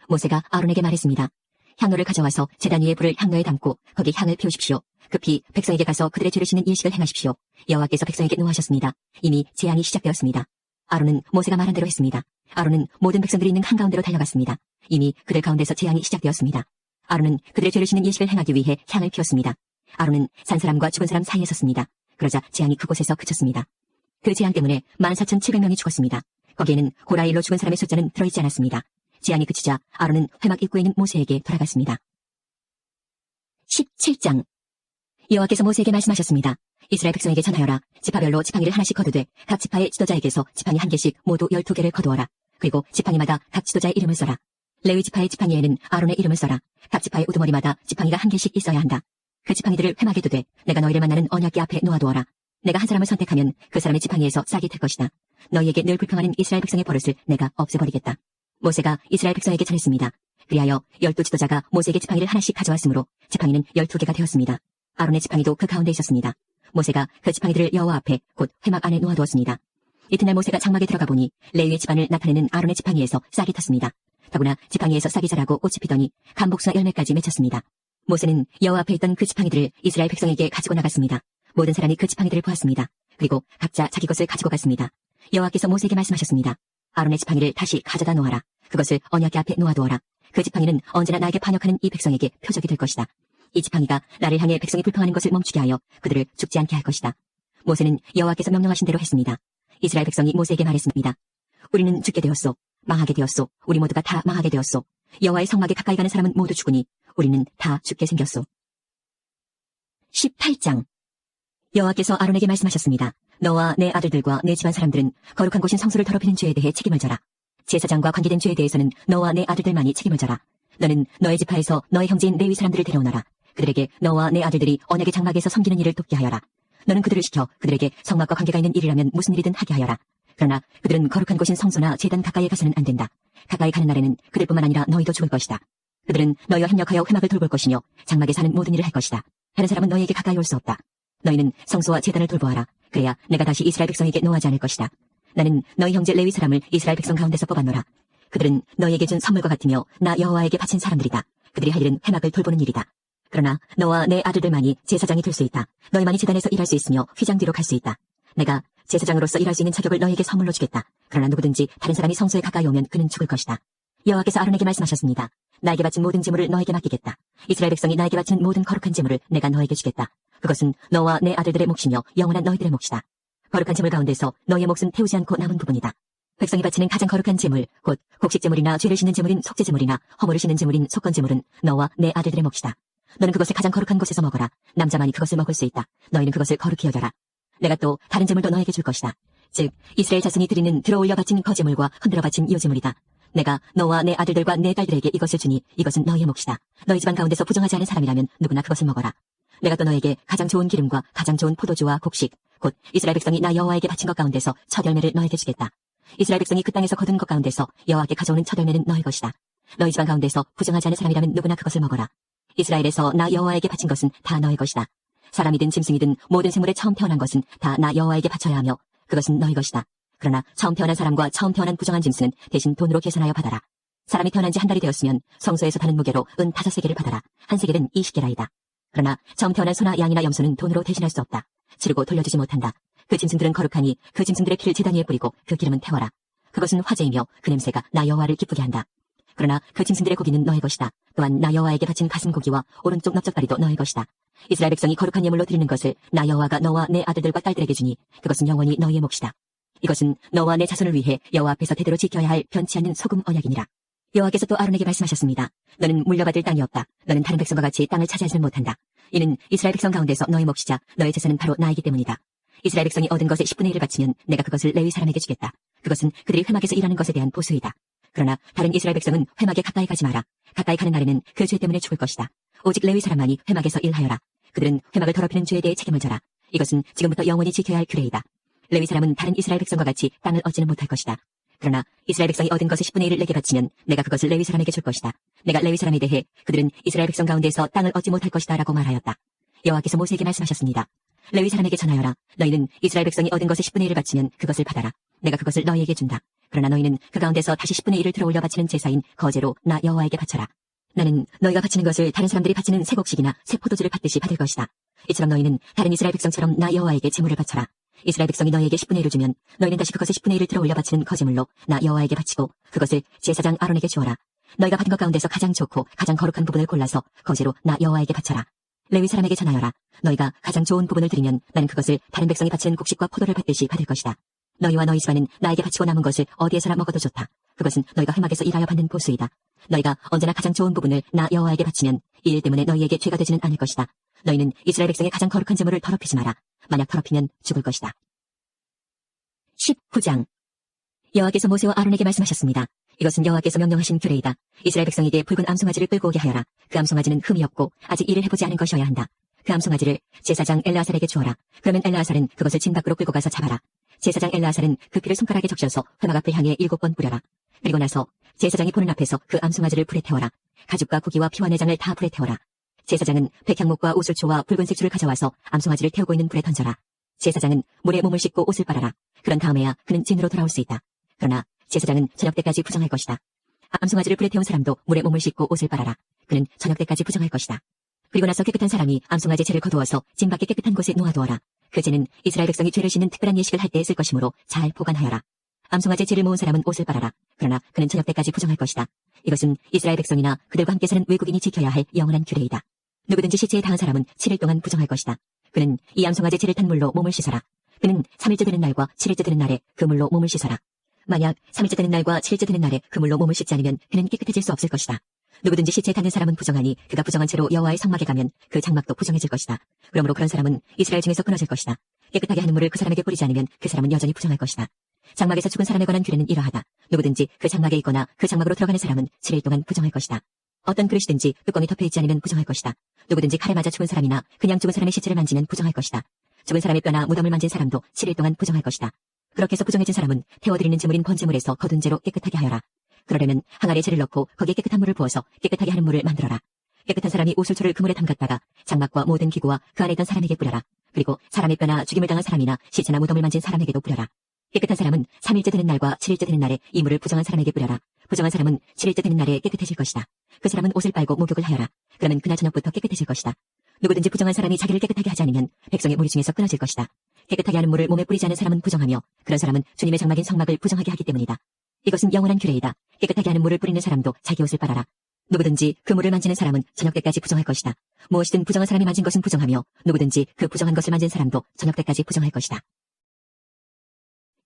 모세가 아론에게 말했습니다. 향로를 가져와서 제단 위에 불을 향로에 담고 거기 향을 피우십시오. 급히 백성에게 가서 그들의 죄를 씻는 일식을 행하십시오. 여호와께서 백성에게 노하셨습니다. 이미 재앙이 시작되었습니다. 아론은 모세가 말한 대로 했습니다. 아론은 모든 백성들이 있는 한가운데로 달려갔습니다. 이미 그들 가운데서 재앙이 시작되었습니다. 아론은 그들의 죄를 씻는 일식을 행하기 위해 향을 피웠습니다. 아론은 산 사람과 죽은 사람 사이에 섰습니다. 그러자 재앙이 그곳에서 그쳤습니다. 그 재앙 때문에 14,700명이 죽었습니다. 거기에는 고라의 일로 죽은 사람의 숫자는 들어있지 않았습니다. 재앙이 그치자 아론은 회막 입구에 있는 모세에게 돌아갔습니다. 17장 여호와께서 모세에게 말씀하셨습니다. 이스라엘 백성에게 전하여라. 지파별로 지팡이를 하나씩 거두되 각 지파의 지도자에게서 지팡이 한 개씩 모두 12개를 거두어라. 그리고 지팡이마다 각 지도자의 이름을 써라. 레위 지파의 지팡이에는 아론의 이름을 써라. 각 지파의 우두머리마다 지팡이가 한 개씩 있어야 한다. 그 지팡이들을 회막에 두되 내가 너희를 만나는 언약궤 앞에 놓아두어라. 내가 한 사람을 선택하면 그 사람의 지팡이에서 싹이 될 것이다. 너희에게 늘 불평하는 이스라엘 백성의 버릇을 내가 없애버리겠다. 모세가 이스라엘 백성에게 전했습니다. 그리하여 12 지도자가 모세에게 지팡이를 하나씩 가져왔으므로 지팡이는 12개가 되었습니다. 아론의 지팡이도 그 가운데 있었습니다. 모세가 그 지팡이들을 여호와 앞에 곧 회막 안에 놓아두었습니다. 이튿날 모세가 장막에 들어가 보니 레위의 집안을 나타내는 아론의 지팡이에서 싹이 텄습니다. 더구나 지팡이에서 싹이 자라고 꽃이 피더니 감복수나 열매까지 맺혔습니다. 모세는 여호와 앞에 있던 그 지팡이들을 이스라엘 백성에게 가지고 나갔습니다. 모든 사람이 그 지팡이들을 보았습니다. 그리고 각자 자기 것을 가지고 갔습니다. 여호와께서 모세에게 말씀하셨습니다. 아론의 지팡이를 다시 가져다 놓아라. 그것을 언약궤 앞에 놓아두어라. 그 지팡이는 언제나 나에게 반역하는 이 백성에게 표적이 될 것이다. 이 지팡이가 나를 향해 백성이 불평하는 것을 멈추게 하여 그들을 죽지 않게 할 것이다. 모세는 여호와께서 명령하신 대로 했습니다. 이스라엘 백성이 모세에게 말했습니다. 우리는 죽게 되었소. 망하게 되었소. 우리 모두가 다 망하게 되었소. 여호와의 성막에 가까이 가는 사람은 모두 죽으니 우리는 다 죽게 생겼소. 18장. 여호와께서 아론에게 말씀하셨습니다. 너와 내 아들들과 내 집안 사람들은 거룩한 곳인 성소를 더럽히는 죄에 대해 책임을 져라. 제사장과 관계된 죄에 대해서는 너와 내 아들들만이 책임을 져라. 너는 너의 지파에서 너의 형제인 레위 사람들을 데려오너라. 그들에게 너와 내 아들들이 언약의 장막에서 섬기는 일을 돕게 하여라. 너는 그들을 시켜 그들에게 성막과 관계가 있는 일이라면 무슨 일이든 하게 하여라. 그러나 그들은 거룩한 곳인 성소나 제단 가까이에 가서는 안 된다. 가까이 가는 날에는 그들뿐만 아니라 너희도 죽을 것이다. 그들은 너희와 협력하여 회막을 돌볼 것이며 장막에 사는 모든 일을 할 것이다. 다른 사람은 너희에게 가까이 올 수 없다. 너희는 성소와 제단을 돌보아라. 그래야 내가 다시 이스라엘 백성에게 노하지 않을 것이다. 나는 너희 형제 레위 사람을 이스라엘 백성 가운데서 뽑아노라. 그들은 너희에게 준 선물과 같으며 나 여호와에게 바친 사람들이다. 그들이 할 일은 회막을 돌보는 일이다. 그러나 너와 내 아들들만이 제사장이 될 수 있다. 너희만이 제단에서 일할 수 있으며 휘장 뒤로 갈 수 있다. 내가 제사장으로서 일할 수 있는 자격을 너희에게 선물로 주겠다. 그러나 누구든지 다른 사람이 성소에 가까이 오면 그는 죽을 것이다. 여호와께서 아론에게 말씀하셨습니다. 나에게 바친 모든 제물을 너에게 맡기겠다. 이스라엘 백성이 나에게 바치는 모든 거룩한 제물을 내가 너에게 주겠다. 그것은 너와 내 아들들의 몫이며 영원한 너희들의 몫이다. 거룩한 제물 가운데서 너희의 몫은 태우지 않고 남은 부분이다. 백성이 바치는 가장 거룩한 제물, 곧 곡식 제물이나 죄를 씻는 제물인 속죄 제물이나 허물을 씻는 제물인 속건 제물은 너와 내 아들들의 몫이다. 너는 그것을 가장 거룩한 곳에서 먹어라. 남자만이 그것을 먹을 수 있다. 너희는 그것을 거룩히 여겨라. 내가 또 다른 제물도 너에게 줄 것이다. 즉 이스라엘 자손이 드리는 들어올려 바친 거제물과 흔들어 바친 요제물이다. 내가 너와 내 아들들과 내 딸들에게 이것을 주니 이것은 너희의 몫이다. 너희 집안 가운데서 부정하지 않은 사람이라면 누구나 그것을 먹어라. 내가 또 너에게 가장 좋은 기름과 가장 좋은 포도주와 곡식, 곧 이스라엘 백성이 나 여호와에게 바친 것 가운데서 첫 열매를 너에게 주겠다. 이스라엘 백성이 그 땅에서 거둔 것 가운데서 여호와께 가져오는 첫 열매는 너희 것이다. 너희 집안 가운데서 부정하지 않은 사람이라면 누구나 그것을 먹어라. 이스라엘에서 나 여호와에게 바친 것은 다 너희 것이다. 사람이든 짐승이든 모든 생물에 처음 태어난 것은 다 나 여호와에게 바쳐야 하며 그것은 너희 것이다. 그러나 처음 태어난 사람과 처음 태어난 부정한 짐승은 대신 돈으로 계산하여 받아라. 사람이 태어난 지 한 달이 되었으면 성소에서 다는 무게로 은 5세겔을 받아라. 한 세겔은 20게라이다. 그러나 처음 태어난 소나 양이나 염소는 돈으로 대신할 수 없다. 치르고 돌려주지 못한다. 그 짐승들은 거룩하니 그 짐승들의 피를 제단 위에 뿌리고 그 기름은 태워라. 그것은 화제이며 그 냄새가 나 여호와를 기쁘게 한다. 그러나 그 짐승들의 고기는 너의 것이다. 또한 나 여호와에게 바친 가슴 고기와 오른쪽 넓적다리도 너의 것이다. 이스라엘 백성이 거룩한 예물로 드리는 것을 나 여호와가 너와 내 아들들과 딸들에게 주니 그것은 영원히 너희의 몫이다. 이것은 너와 내 자손을 위해 여호와 앞에서 대대로 지켜야 할 변치 않는 소금 언약이니라. 여호와께서 또 아론에게 말씀하셨습니다. 너는 물려받을 땅이 없다. 너는 다른 백성과 같이 땅을 차지하지 못한다. 이는 이스라엘 백성 가운데서 너의 몫이자 너의 재산은 바로 나이기 때문이다. 이스라엘 백성이 얻은 것의 10분의 1을 바치면 내가 그것을 레위 사람에게 주겠다. 그것은 그들이 회막에서 일하는 것에 대한 보수이다. 그러나 다른 이스라엘 백성은 회막에 가까이 가지 마라. 가까이 가는 날에는 그 죄 때문에 죽을 것이다. 오직 레위 사람만이 회막에서 일하여라. 그들은 회막을 더럽히는 죄에 대해 책임을 져라. 이것은 지금부터 영원히 지켜야 할 규례이다. 레위 사람은 다른 이스라엘 백성과 같이 땅을 얻지는 못할 것이다. 그러나 이스라엘 백성이 얻은 것의 10분의 1을 내게 바치면 내가 그것을 레위 사람에게 줄 것이다. 내가 레위 사람에 대해 그들은 이스라엘 백성 가운데서 땅을 얻지 못할 것이다 라고 말하였다. 여호와께서 모세에게 말씀하셨습니다. 레위 사람에게 전하여라. 너희는 이스라엘 백성이 얻은 것의 10분의 1을 바치면 그것을 받아라. 내가 그것을 너희에게 준다. 그러나 너희는 그 가운데서 다시 10분의 1을 들어올려 바치는 제사인 거제로 나 여호와에게 바쳐라. 나는 너희가 바치는 것을 다른 사람들이 바치는 새 곡식이나 새 포도주를 받듯이 받을 것이다. 이처럼 너희는 다른 이스라엘 백성처럼 나 여호와에게 제물을 바쳐라. 이스라엘 백성이 너희에게 10분의 1을 주면 너희는 다시 그것의 10분의 1을 들어올려 바치는 거제물로 나 여호와에게 바치고 그것을 제사장 아론에게 주어라. 너희가 받은 것 가운데서 가장 좋고 가장 거룩한 부분을 골라서 거제로 나 여호와에게 바쳐라. 레위 사람에게 전하여라. 너희가 가장 좋은 부분을 드리면 나는 그것을 다른 백성이 바치는 곡식과 포도를 받듯이 받을 것이다. 너희와 너희 집안은 나에게 바치고 남은 것을 어디에서나 먹어도 좋다. 그것은 너희가 회막에서 일하여 받는 보수이다. 너희가 언제나 가장 좋은 부분을 나 여호와에게 바치면 이 일 때문에 너희에게 죄가 되지는 않을 것이다. 너희는 이스라엘 백성의 가장 거룩한 제물을 더럽히지 마라. 만약 더럽히면 죽을 것이다. 19장. 여호와께서 모세와 아론에게 말씀하셨습니다. 이것은 여호와께서 명령하신 규례이다. 이스라엘 백성에게 붉은 암송아지를 끌고 오게 하여라. 그 암송아지는 흠이 없고 아직 일을 해보지 않은 것이어야 한다. 그 암송아지를 제사장 엘르아살에게 주어라. 그러면 엘르아살은 그것을 진 밖으로 끌고 가서 잡아라. 제사장 엘르아살은 그 피를 손가락에 적셔서 회막 앞을 향해 7번 뿌려라. 그리고 나서 제사장이 보는 앞에서 그 암송아지를 불에 태워라. 가죽과 고기와 피와 내장을 다 불에 태워라. 제사장은 백향목과 우슬초와 붉은색 줄을 가져와서 암송아지를 태우고 있는 불에 던져라. 제사장은 물에 몸을 씻고 옷을 빨아라. 그런 다음에야 그는 진으로 돌아올 수 있다. 그러나 제사장은 저녁 때까지 부정할 것이다. 암송아지를 불에 태운 사람도 물에 몸을 씻고 옷을 빨아라. 그는 저녁 때까지 부정할 것이다. 그리고 나서 깨끗한 사람이 암송아지 재를 거두어서 진 밖에 깨끗한 곳에 놓아두어라. 그 재는 이스라엘 백성이 죄를 씻는 특별한 예식을 할 때 쓸 것이므로 잘 보관하여라. 암송아지 재를 모은 사람은 옷을 빨아라. 그러나 그는 저녁 때까지 부정할 것이다. 이것은 이스라엘 백성이나 그들과 함께 사는 외국인이 지켜야 할 영원한 규례이다. 누구든지 시체에 닿은 사람은 7일 동안 부정할 것이다. 그는 이 암송아지 재를 탄 물로 몸을 씻어라. 그는 3일째 되는 날과 7일째 되는 날에 그 물로 몸을 씻어라. 만약 3일째 되는 날과 7일째 되는 날에 그물로 몸을 씻지 않으면 그는 깨끗해질 수 없을 것이다. 누구든지 시체에 닿는 사람은 부정하니 그가 부정한 채로 여호와의 성막에 가면 그 장막도 부정해질 것이다. 그러므로 그런 사람은 이스라엘 중에서 끊어질 것이다. 깨끗하게 하는 물을 그 사람에게 뿌리지 않으면 그 사람은 여전히 부정할 것이다. 장막에서 죽은 사람에 관한 규례는 이러하다. 누구든지 그 장막에 있거나 그 장막으로 들어가는 사람은 7일 동안 부정할 것이다. 어떤 그릇이든지 뚜껑이 덮여 있지 않으면 부정할 것이다. 누구든지 칼에 맞아 죽은 사람이나 그냥 죽은 사람의 시체를 만지면 부정할 것이다. 죽은 사람의 뼈나 무덤을 만진 사람도 7일 동안 부정할 것이다. 그렇게 해서 부정해진 사람은 태워드리는 제물인 번제물에서 거둔 죄로 깨끗하게 하여라. 그러려면 항아리에 재를 넣고 거기에 깨끗한 물을 부어서 깨끗하게 하는 물을 만들어라. 깨끗한 사람이 우슬초를 그 물에 담갔다가 장막과 모든 기구와 그 안에 있던 사람에게 뿌려라. 그리고 사람의 뼈나 죽임을 당한 사람이나 시체나 무덤을 만진 사람에게도 뿌려라. 깨끗한 사람은 3일째 되는 날과 7일째 되는 날에 이 물을 부정한 사람에게 뿌려라. 부정한 사람은 7일째 되는 날에 깨끗해질 것이다. 그 사람은 옷을 빨고 목욕을 하여라. 그러면 그날 저녁부터 깨끗해질 것이다. 누구든지 부정한 사람이 자기를 깨끗하게 하지 않으면 백성의 무리 중에서 끊어질 것이다. 깨끗하게 하는 물을 몸에 뿌리지 않은 사람은 부정하며 그런 사람은 주님의 장막인 성막을 부정하게 하기 때문이다. 이것은 영원한 규례이다. 깨끗하게 하는 물을 뿌리는 사람도 자기 옷을 빨아라. 누구든지 그 물을 만지는 사람은 저녁 때까지 부정할 것이다. 무엇이든 부정한 사람이 만진 것은 부정하며 누구든지 그 부정한 것을 만진 사람도 저녁 때까지 부정할 것이다.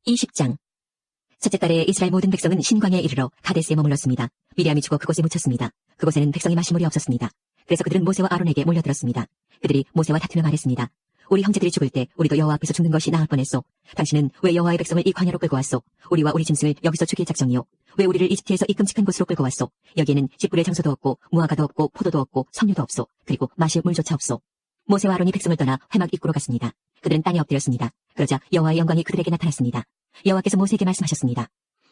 20장 첫째 달에 이스라엘 모든 백성은 신광야에 이르러 가데스에 머물렀습니다. 미리암이 죽어 그곳에 묻혔습니다. 그곳에는 백성이 마실 물이 없었습니다. 그래서 그들은 모세와 아론에게 몰려들었습니다. 그들이 모세와 다투며 말했습니다. 우리 형제들이 죽을 때 우리도 여호와 앞에서 죽는 것이 나을 뻔했소. 당신은 왜 여호와의 백성을 이 광야로 끌고 왔소? 우리와 우리 짐승을 여기서 죽일 작정이요. 왜 우리를 이집트에서 이 끔찍한 곳으로 끌고 왔소? 여기에는 집 뿌릴 장소도 없고 무화과도 없고 포도도 없고 석류도 없소. 그리고 마실 물조차 없소. 모세와 아론이 백성을 떠나 회막 입구로 갔습니다. 그들은 땅에 엎드렸습니다. 그러자 여호와의 영광이 그들에게 나타났습니다. 여호와께서 모세에게 말씀하셨습니다.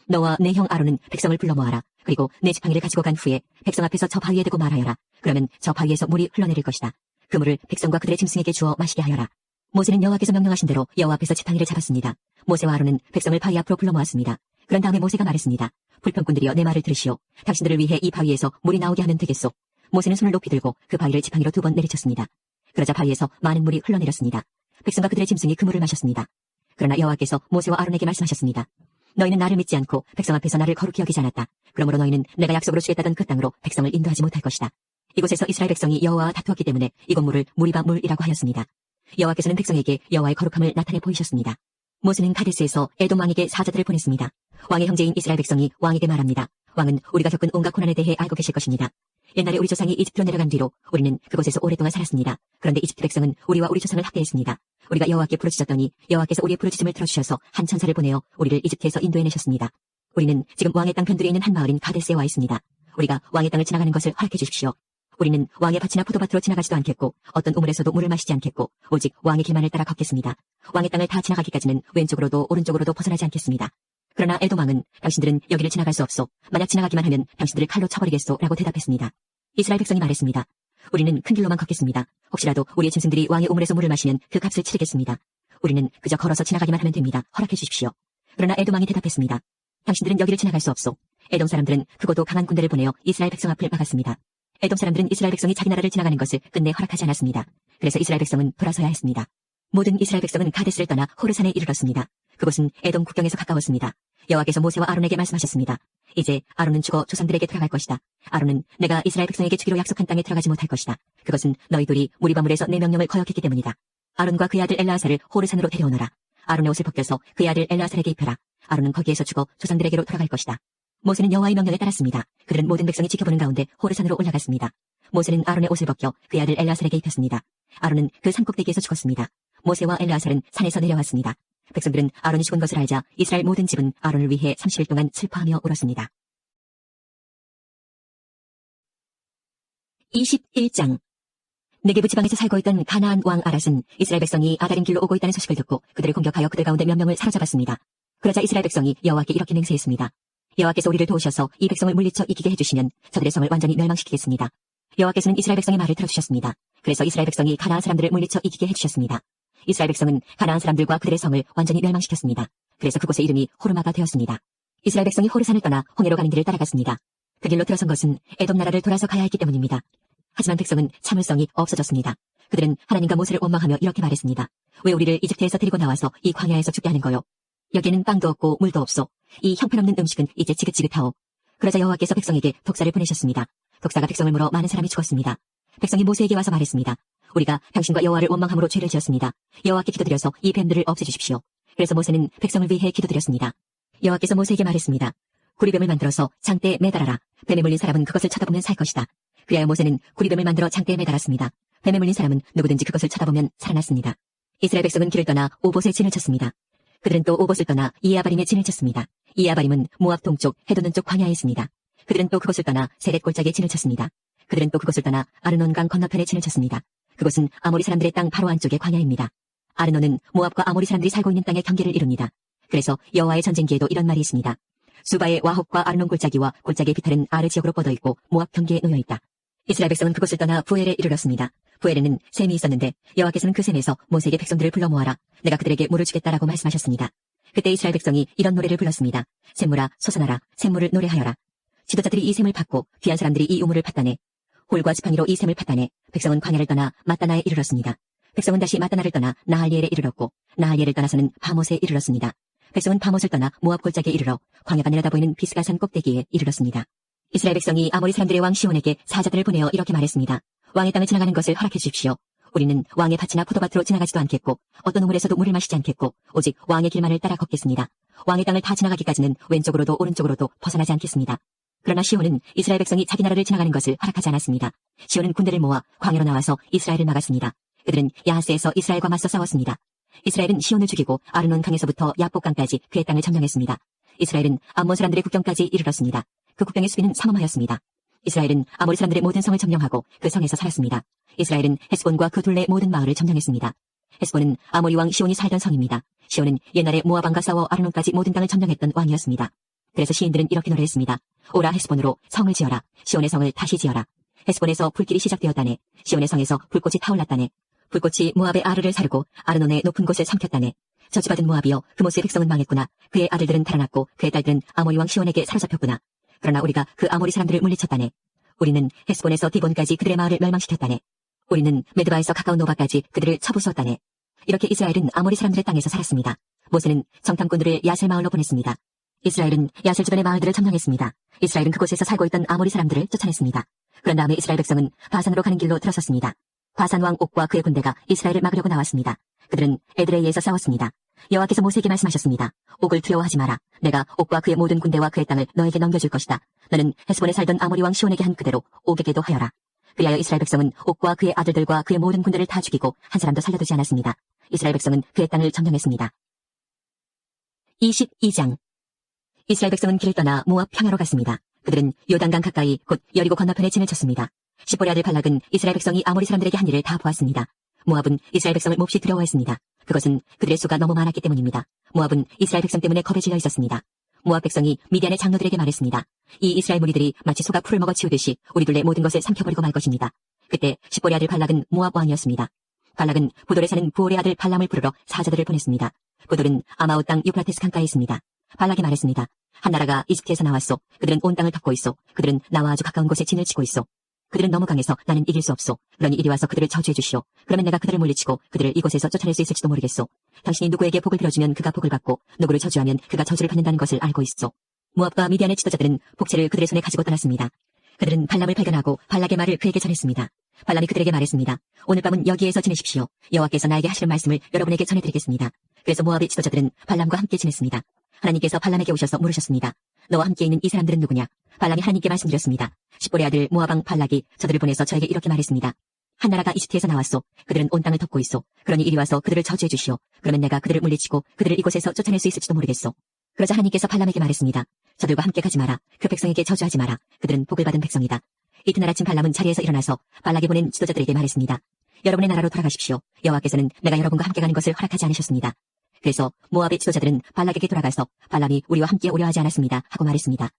너와 내 형 아론은 백성을 불러 모아라. 그리고 내 지팡이를 가지고 간 후에 백성 앞에서 저 바위에 대고 말하여라. 그러면 저 바위에서 물이 흘러내릴 것이다. 그 물을 백성과 그들의 짐승에게 주어 마시게 하여라. 모세는 여호와께서 명령하신 대로 여호와 앞에서 지팡이를 잡았습니다. 모세와 아론은 백성을 바위 앞으로 불러 모았습니다. 그런 다음에 모세가 말했습니다. 불평꾼들이여 내 말을 들으시오. 당신들을 위해 이 바위에서 물이 나오게 하면 되겠소. 모세는 손을 높이 들고 그 바위를 지팡이로 2번 내리쳤습니다. 그러자 바위에서 많은 물이 흘러내렸습니다. 백성과 그들의 짐승이 그 물을 마셨습니다. 그러나 여호와께서 모세와 아론에게 말씀하셨습니다. 너희는 나를 믿지 않고 백성 앞에서 나를 거룩히 여기지 않았다. 그러므로 너희는 내가 약속으로 주겠다던 그 땅으로 백성을 인도하지 못할 것이다. 이곳에서 이스라엘 백성이 여호와와 다투었기 때문에 이곳 물을 무리바 물이라고 하였습니다. 여호와께서는 백성에게 여호와의 거룩함을 나타내 보이셨습니다. 모세는 가데스에서 에돔 왕에게 사자들을 보냈습니다. 왕의 형제인 이스라엘 백성이 왕에게 말합니다. 왕은 우리가 겪은 온갖 고난에 대해 알고 계실 것입니다. 옛날에 우리 조상이 이집트로 내려간 뒤로 우리는 그곳에서 오랫동안 살았습니다. 그런데 이집트 백성은 우리와 우리 조상을 학대했습니다. 우리가 여호와께 부르짖었더니 여호와께서 우리의 부르짖음을 들어주셔서 한 천사를 보내어 우리를 이집트에서 인도해내셨습니다. 우리는 지금 왕의 땅 편두에 있는 한 마을인 가데스에 와 있습니다. 우리가 왕의 땅을 지나가는 것을 허락해 주십시오. 우리는 왕의 밭이나 포도밭으로 지나가지도 않겠고 어떤 우물에서도 물을 마시지 않겠고 오직 왕의 길만을 따라 걷겠습니다. 왕의 땅을 다 지나가기까지는 왼쪽으로도 오른쪽으로도 벗어나지 않겠습니다. 그러나 에돔 왕은 당신들은 여기를 지나갈 수 없소. 만약 지나가기만 하면 당신들을 칼로 쳐버리겠소 라고 대답했습니다. 이스라엘 백성이 말했습니다. 우리는 큰 길로만 걷겠습니다. 혹시라도 우리의 짐승들이 왕의 우물에서 물을 마시면 그 값을 치르겠습니다. 우리는 그저 걸어서 지나가기만 하면 됩니다. 허락해 주십시오. 그러나 에돔 왕이 대답했습니다. 당신들은 여기를 지나갈 수 없소. 에돔 사람들은 크고도 강한 군대를 보내어 이스라엘 백성 앞을 막았습니다. 에돔 사람들은 이스라엘 백성이 자기 나라를 지나가는 것을 끝내 허락하지 않았습니다. 그래서 이스라엘 백성은 돌아서야 했습니다. 모든 이스라엘 백성은 가데스를 떠나 호르산에 이르렀습니다. 그곳은 에돔 국경에서 가까웠습니다. 여호와께서 모세와 아론에게 말씀하셨습니다. 이제 아론은 죽어 조상들에게 들어갈 것이다. 아론은 내가 이스라엘 백성에게 주기로 약속한 땅에 들어가지 못할 것이다. 그것은 너희들이 무리바물에서 내 명령을 거역했기 때문이다. 아론과 그의 아들 엘라아살을 호르산으로 데려오너라. 아론의 옷을 벗겨서 그의 아들 엘라아살에게 입혀라. 아론은 거기에서 죽어 조상들에게로 돌아갈 것이다. 모세는 여호와의 명령에 따랐습니다. 그들은 모든 백성이 지켜보는 가운데 호르산으로 올라갔습니다. 모세는 아론의 옷을 벗겨 그의 아들 엘라아살에게 입혔습니다. 아론은 그 산꼭대기에서 죽었습니다. 모세와 엘라아살은 산에서 내려왔습니다. 백성들은 아론이 죽은 것을 알자 이스라엘 모든 집은 아론을 위해 30일 동안 슬퍼하며 울었습니다. 21장 네게부 지방에서 살고 있던 가나안 왕 아랏은 이스라엘 백성이 아다림 길로 오고 있다는 소식을 듣고 그들을 공격하여 그들 가운데 몇 명을 사로잡았습니다. 그러자 이스라엘 백성이 여호와께 이렇게 맹세했습니다. 여호와께서 우리를 도우셔서 이 백성을 물리쳐 이기게 해주시면 저들의 성을 완전히 멸망시키겠습니다. 여호와께서는 이스라엘 백성의 말을 들어주셨습니다. 그래서 이스라엘 백성이 가나안 사람들을 물리쳐 이기게 해주셨습니다. 이스라엘 백성은 가나안 사람들과 그들의 성을 완전히 멸망시켰습니다. 그래서 그곳의 이름이 호르마가 되었습니다. 이스라엘 백성이 호르산을 떠나 홍해로 가는 길을 따라갔습니다. 그 길로 들어선 것은 에돔 나라를 돌아서 가야 했기 때문입니다. 하지만 백성은 참을성이 없어졌습니다. 그들은 하나님과 모세를 원망하며 이렇게 말했습니다. 왜 우리를 이집트에서 데리고 나와서 이 광야에서 죽게 하는 거요? 여기에는 빵도 없고 물도 없소. 이 형편없는 음식은 이제 지긋지긋하오. 그러자 여호와께서 백성에게 독사를 보내셨습니다. 독사가 백성을 물어 많은 사람이 죽었습니다. 백성이 모세에게 와서 말했습니다. 우리가 당신과 여호와를 원망함으로 죄를 지었습니다. 여호와께 기도드려서 이 뱀들을 없애주십시오. 그래서 모세는 백성을 위해 기도드렸습니다. 여호와께서 모세에게 말했습니다. 구리뱀을 만들어서 장대에 매달아라. 뱀에 물린 사람은 그것을 쳐다보면 살 것이다. 그리하여 모세는 구리뱀을 만들어 장대에 매달았습니다. 뱀에 물린 사람은 누구든지 그것을 쳐다보면 살아났습니다. 이스라엘 백성은 길을 떠나 오봇에 진을 쳤습니다. 그들은 또 오봇을 떠나 이에아바림에 진을 쳤습니다. 이에아바림은 모압 동쪽 해돋는 쪽 광야에 있습니다. 그들은 또 그것을 떠나 세렛 골짜기에 진을 쳤습니다. 그들은 또 그것을 떠나 아르논강 건너편에 진을 쳤습니다. 그곳은 아모리 사람들의 땅 바로 안쪽의 광야입니다. 아르논은 모압과 아모리 사람들이 살고 있는 땅의 경계를 이룹니다. 그래서 여호와의 전쟁기에도 이런 말이 있습니다. 수바의 와홉과 아르논 골짜기와 골짜기의 비탈은 아르 지역으로 뻗어 있고 모압 경계에 놓여 있다. 이스라엘 백성은 그곳을 떠나 부엘에 이르렀습니다. 부엘에는 샘이 있었는데 여호와께서는 그 샘에서 모세에게 백성들을 불러 모아라. 내가 그들에게 물을 주겠다라고 말씀하셨습니다. 그때 이스라엘 백성이 이런 노래를 불렀습니다. 샘물아 솟아나라. 샘물을 노래하여라. 지도자들이 이 샘을 팠고 귀한 사람들이 이 우물을 팠다네. 홀과 지팡이로 이 샘을 팠다네. 백성은 광야를 떠나 마따나에 이르렀습니다. 백성은 다시 마따나를 떠나 나할리엘에 이르렀고 나할리엘을 떠나서는 바못에 이르렀습니다. 백성은 바못을 떠나 모압 골짜기에 이르러 광야가 내려다 보이는 비스가산 꼭대기에 이르렀습니다. 이스라엘 백성이 아모리 사람들의 왕 시온에게 사자들을 보내어 이렇게 말했습니다. 왕의 땅을 지나가는 것을 허락해 주십시오. 우리는 왕의 밭이나 포도밭으로 지나가지도 않겠고 어떤 우물에서도 물을 마시지 않겠고 오직 왕의 길만을 따라 걷겠습니다. 왕의 땅을 다 지나가기까지는 왼쪽으로도 오른쪽으로도 벗어나지 않겠습니다. 그러나 시온은 이스라엘 백성이 자기 나라를 지나가는 것을 허락하지 않았습니다. 시온은 군대를 모아 광야로 나와서 이스라엘을 막았습니다. 그들은 야하스에서 이스라엘과 맞서 싸웠습니다. 이스라엘은 시온을 죽이고 아르논 강에서부터 야복강까지 그의 땅을 점령했습니다. 이스라엘은 암몬 사람들의 국경까지 이르렀습니다. 그 국경의 수비는 삼엄하였습니다. 이스라엘은 아모리 사람들의 모든 성을 점령하고 그 성에서 살았습니다. 이스라엘은 헤스본과 그 둘레 모든 마을을 점령했습니다. 헤스본은 아모리 왕 시온이 살던 성입니다. 시온은 옛날에 모압 왕과 싸워 아르논까지 모든 땅을 점령했던 왕이었습니다. 그래서 시인들은 이렇게 노래했습니다. 오라 헤스본으로 성을 지어라. 시온의 성을 다시 지어라. 헤스본에서 불길이 시작되었다네. 시온의 성에서 불꽃이 타올랐다네. 불꽃이 모압의 아르를 사르고 아르논의 높은 곳을 삼켰다네. 저주받은 모압이여 그모스의 백성은 망했구나. 그의 아들들은 달아났고 그의 딸들은 아모리 왕 시온에게 사로잡혔구나. 그러나 우리가 그 아모리 사람들을 물리쳤다네. 우리는 헤스본에서 디본까지 그들의 마을을 멸망시켰다네. 우리는 메드바에서 가까운 노바까지 그들을 쳐부수었다네. 이렇게 이스라엘은 아모리 사람들의 땅에서 살았습니다. 모세는 정탐꾼들을 야셀 마을로 보냈습니다. 이스라엘은 야셀 주변의 마을들을 점령했습니다. 이스라엘은 그곳에서 살고 있던 아모리 사람들을 쫓아냈습니다. 그런 다음에 이스라엘 백성은 바산으로 가는 길로 들어섰습니다. 바산 왕 옥과 그의 군대가 이스라엘을 막으려고 나왔습니다. 그들은 에드레이에서 싸웠습니다. 여호와께서 모세에게 말씀하셨습니다. 옥을 두려워하지 마라. 내가 옥과 그의 모든 군대와 그의 땅을 너에게 넘겨줄 것이다. 너는 헤스본에 살던 아모리 왕 시온에게 한 그대로 옥에게도 하여라. 그리하여 이스라엘 백성은 옥과 그의 아들들과 그의 모든 군대를 다 죽이고 한 사람도 살려두지 않았습니다. 이스라엘 백성은 그의 땅을 점령했습니다. 22장 이스라엘 백성은 길을 떠나 모압 평야로 갔습니다. 그들은 요단강 가까이 곧 여리고 건너편에 진을 쳤습니다. 십보리 아들 발락은 이스라엘 백성이 아모리 사람들에게 한 일을 다 보았습니다. 모압은 이스라엘 백성을 몹시 두려워했습니다. 그것은 그들의 수가 너무 많았기 때문입니다. 모압은 이스라엘 백성 때문에 겁에 질려 있었습니다. 모압 백성이 미디안의 장로들에게 말했습니다. 이 이스라엘 무리들이 마치 소가 풀을 먹어 치우듯이 우리 둘의 모든 것을 삼켜버리고 말 것입니다. 그때 십보리 아들 발락은 모압 왕이었습니다. 발락은 보돌에 사는 부올의 아들 발람을 부르러 사자들을 보냈습니다. 보돌은 아마옷 땅 유프라테스 강가에 있습니다. 발락이 말했습니다. 한 나라가 이집트에서 나왔소. 그들은 온 땅을 덮고 있소. 그들은 나와 아주 가까운 곳에 진을 치고 있소. 그들은 너무 강해서 나는 이길 수 없소. 그러니 이리 와서 그들을 저주해 주시오. 그러면 내가 그들을 물리치고 그들을 이곳에서 쫓아낼 수 있을지도 모르겠소. 당신이 누구에게 복을 빌어주면 그가 복을 받고 누구를 저주하면 그가 저주를 받는다는 것을 알고 있소. 모압과 미디안의 지도자들은 복채를 그들의 손에 가지고 떠났습니다. 그들은 발람을 발견하고 발락의 말을 그에게 전했습니다. 발람이 그들에게 말했습니다. 오늘 밤은 여기에서 지내십시오. 여호와께서 나에게 하시는 말씀을 여러분에게 전해드리겠습니다. 그래서 모압의 지도자들은 발람과 함께 지냈습니다. 하나님께서 발람에게 오셔서 물으셨습니다. 너와 함께 있는 이 사람들은 누구냐? 발람이 하나님께 말씀드렸습니다. 십보리 아들 모압왕 발락이 저들을 보내서 저에게 이렇게 말했습니다. 한 나라가 이집트에서 나왔소. 그들은 온 땅을 덮고 있소. 그러니 이리 와서 그들을 저주해 주시오. 그러면 내가 그들을 물리치고 그들을 이곳에서 쫓아낼 수 있을지도 모르겠소. 그러자 하나님께서 발람에게 말했습니다. 저들과 함께 가지 마라. 그 백성에게 저주하지 마라. 그들은 복을 받은 백성이다. 이튿날 아침 발람은 자리에서 일어나서 발락이 보낸 지도자들에게 말했습니다. 여러분의 나라로 돌아가십시오. 여호와께서는 내가 여러분과 함께 가는 것을 허락하지 않으셨습니다. 그래서 모압의 지도자들은 발락에게 돌아가서 발람이 우리와 함께 오려 하지 않았습니다 하고 말했습니다.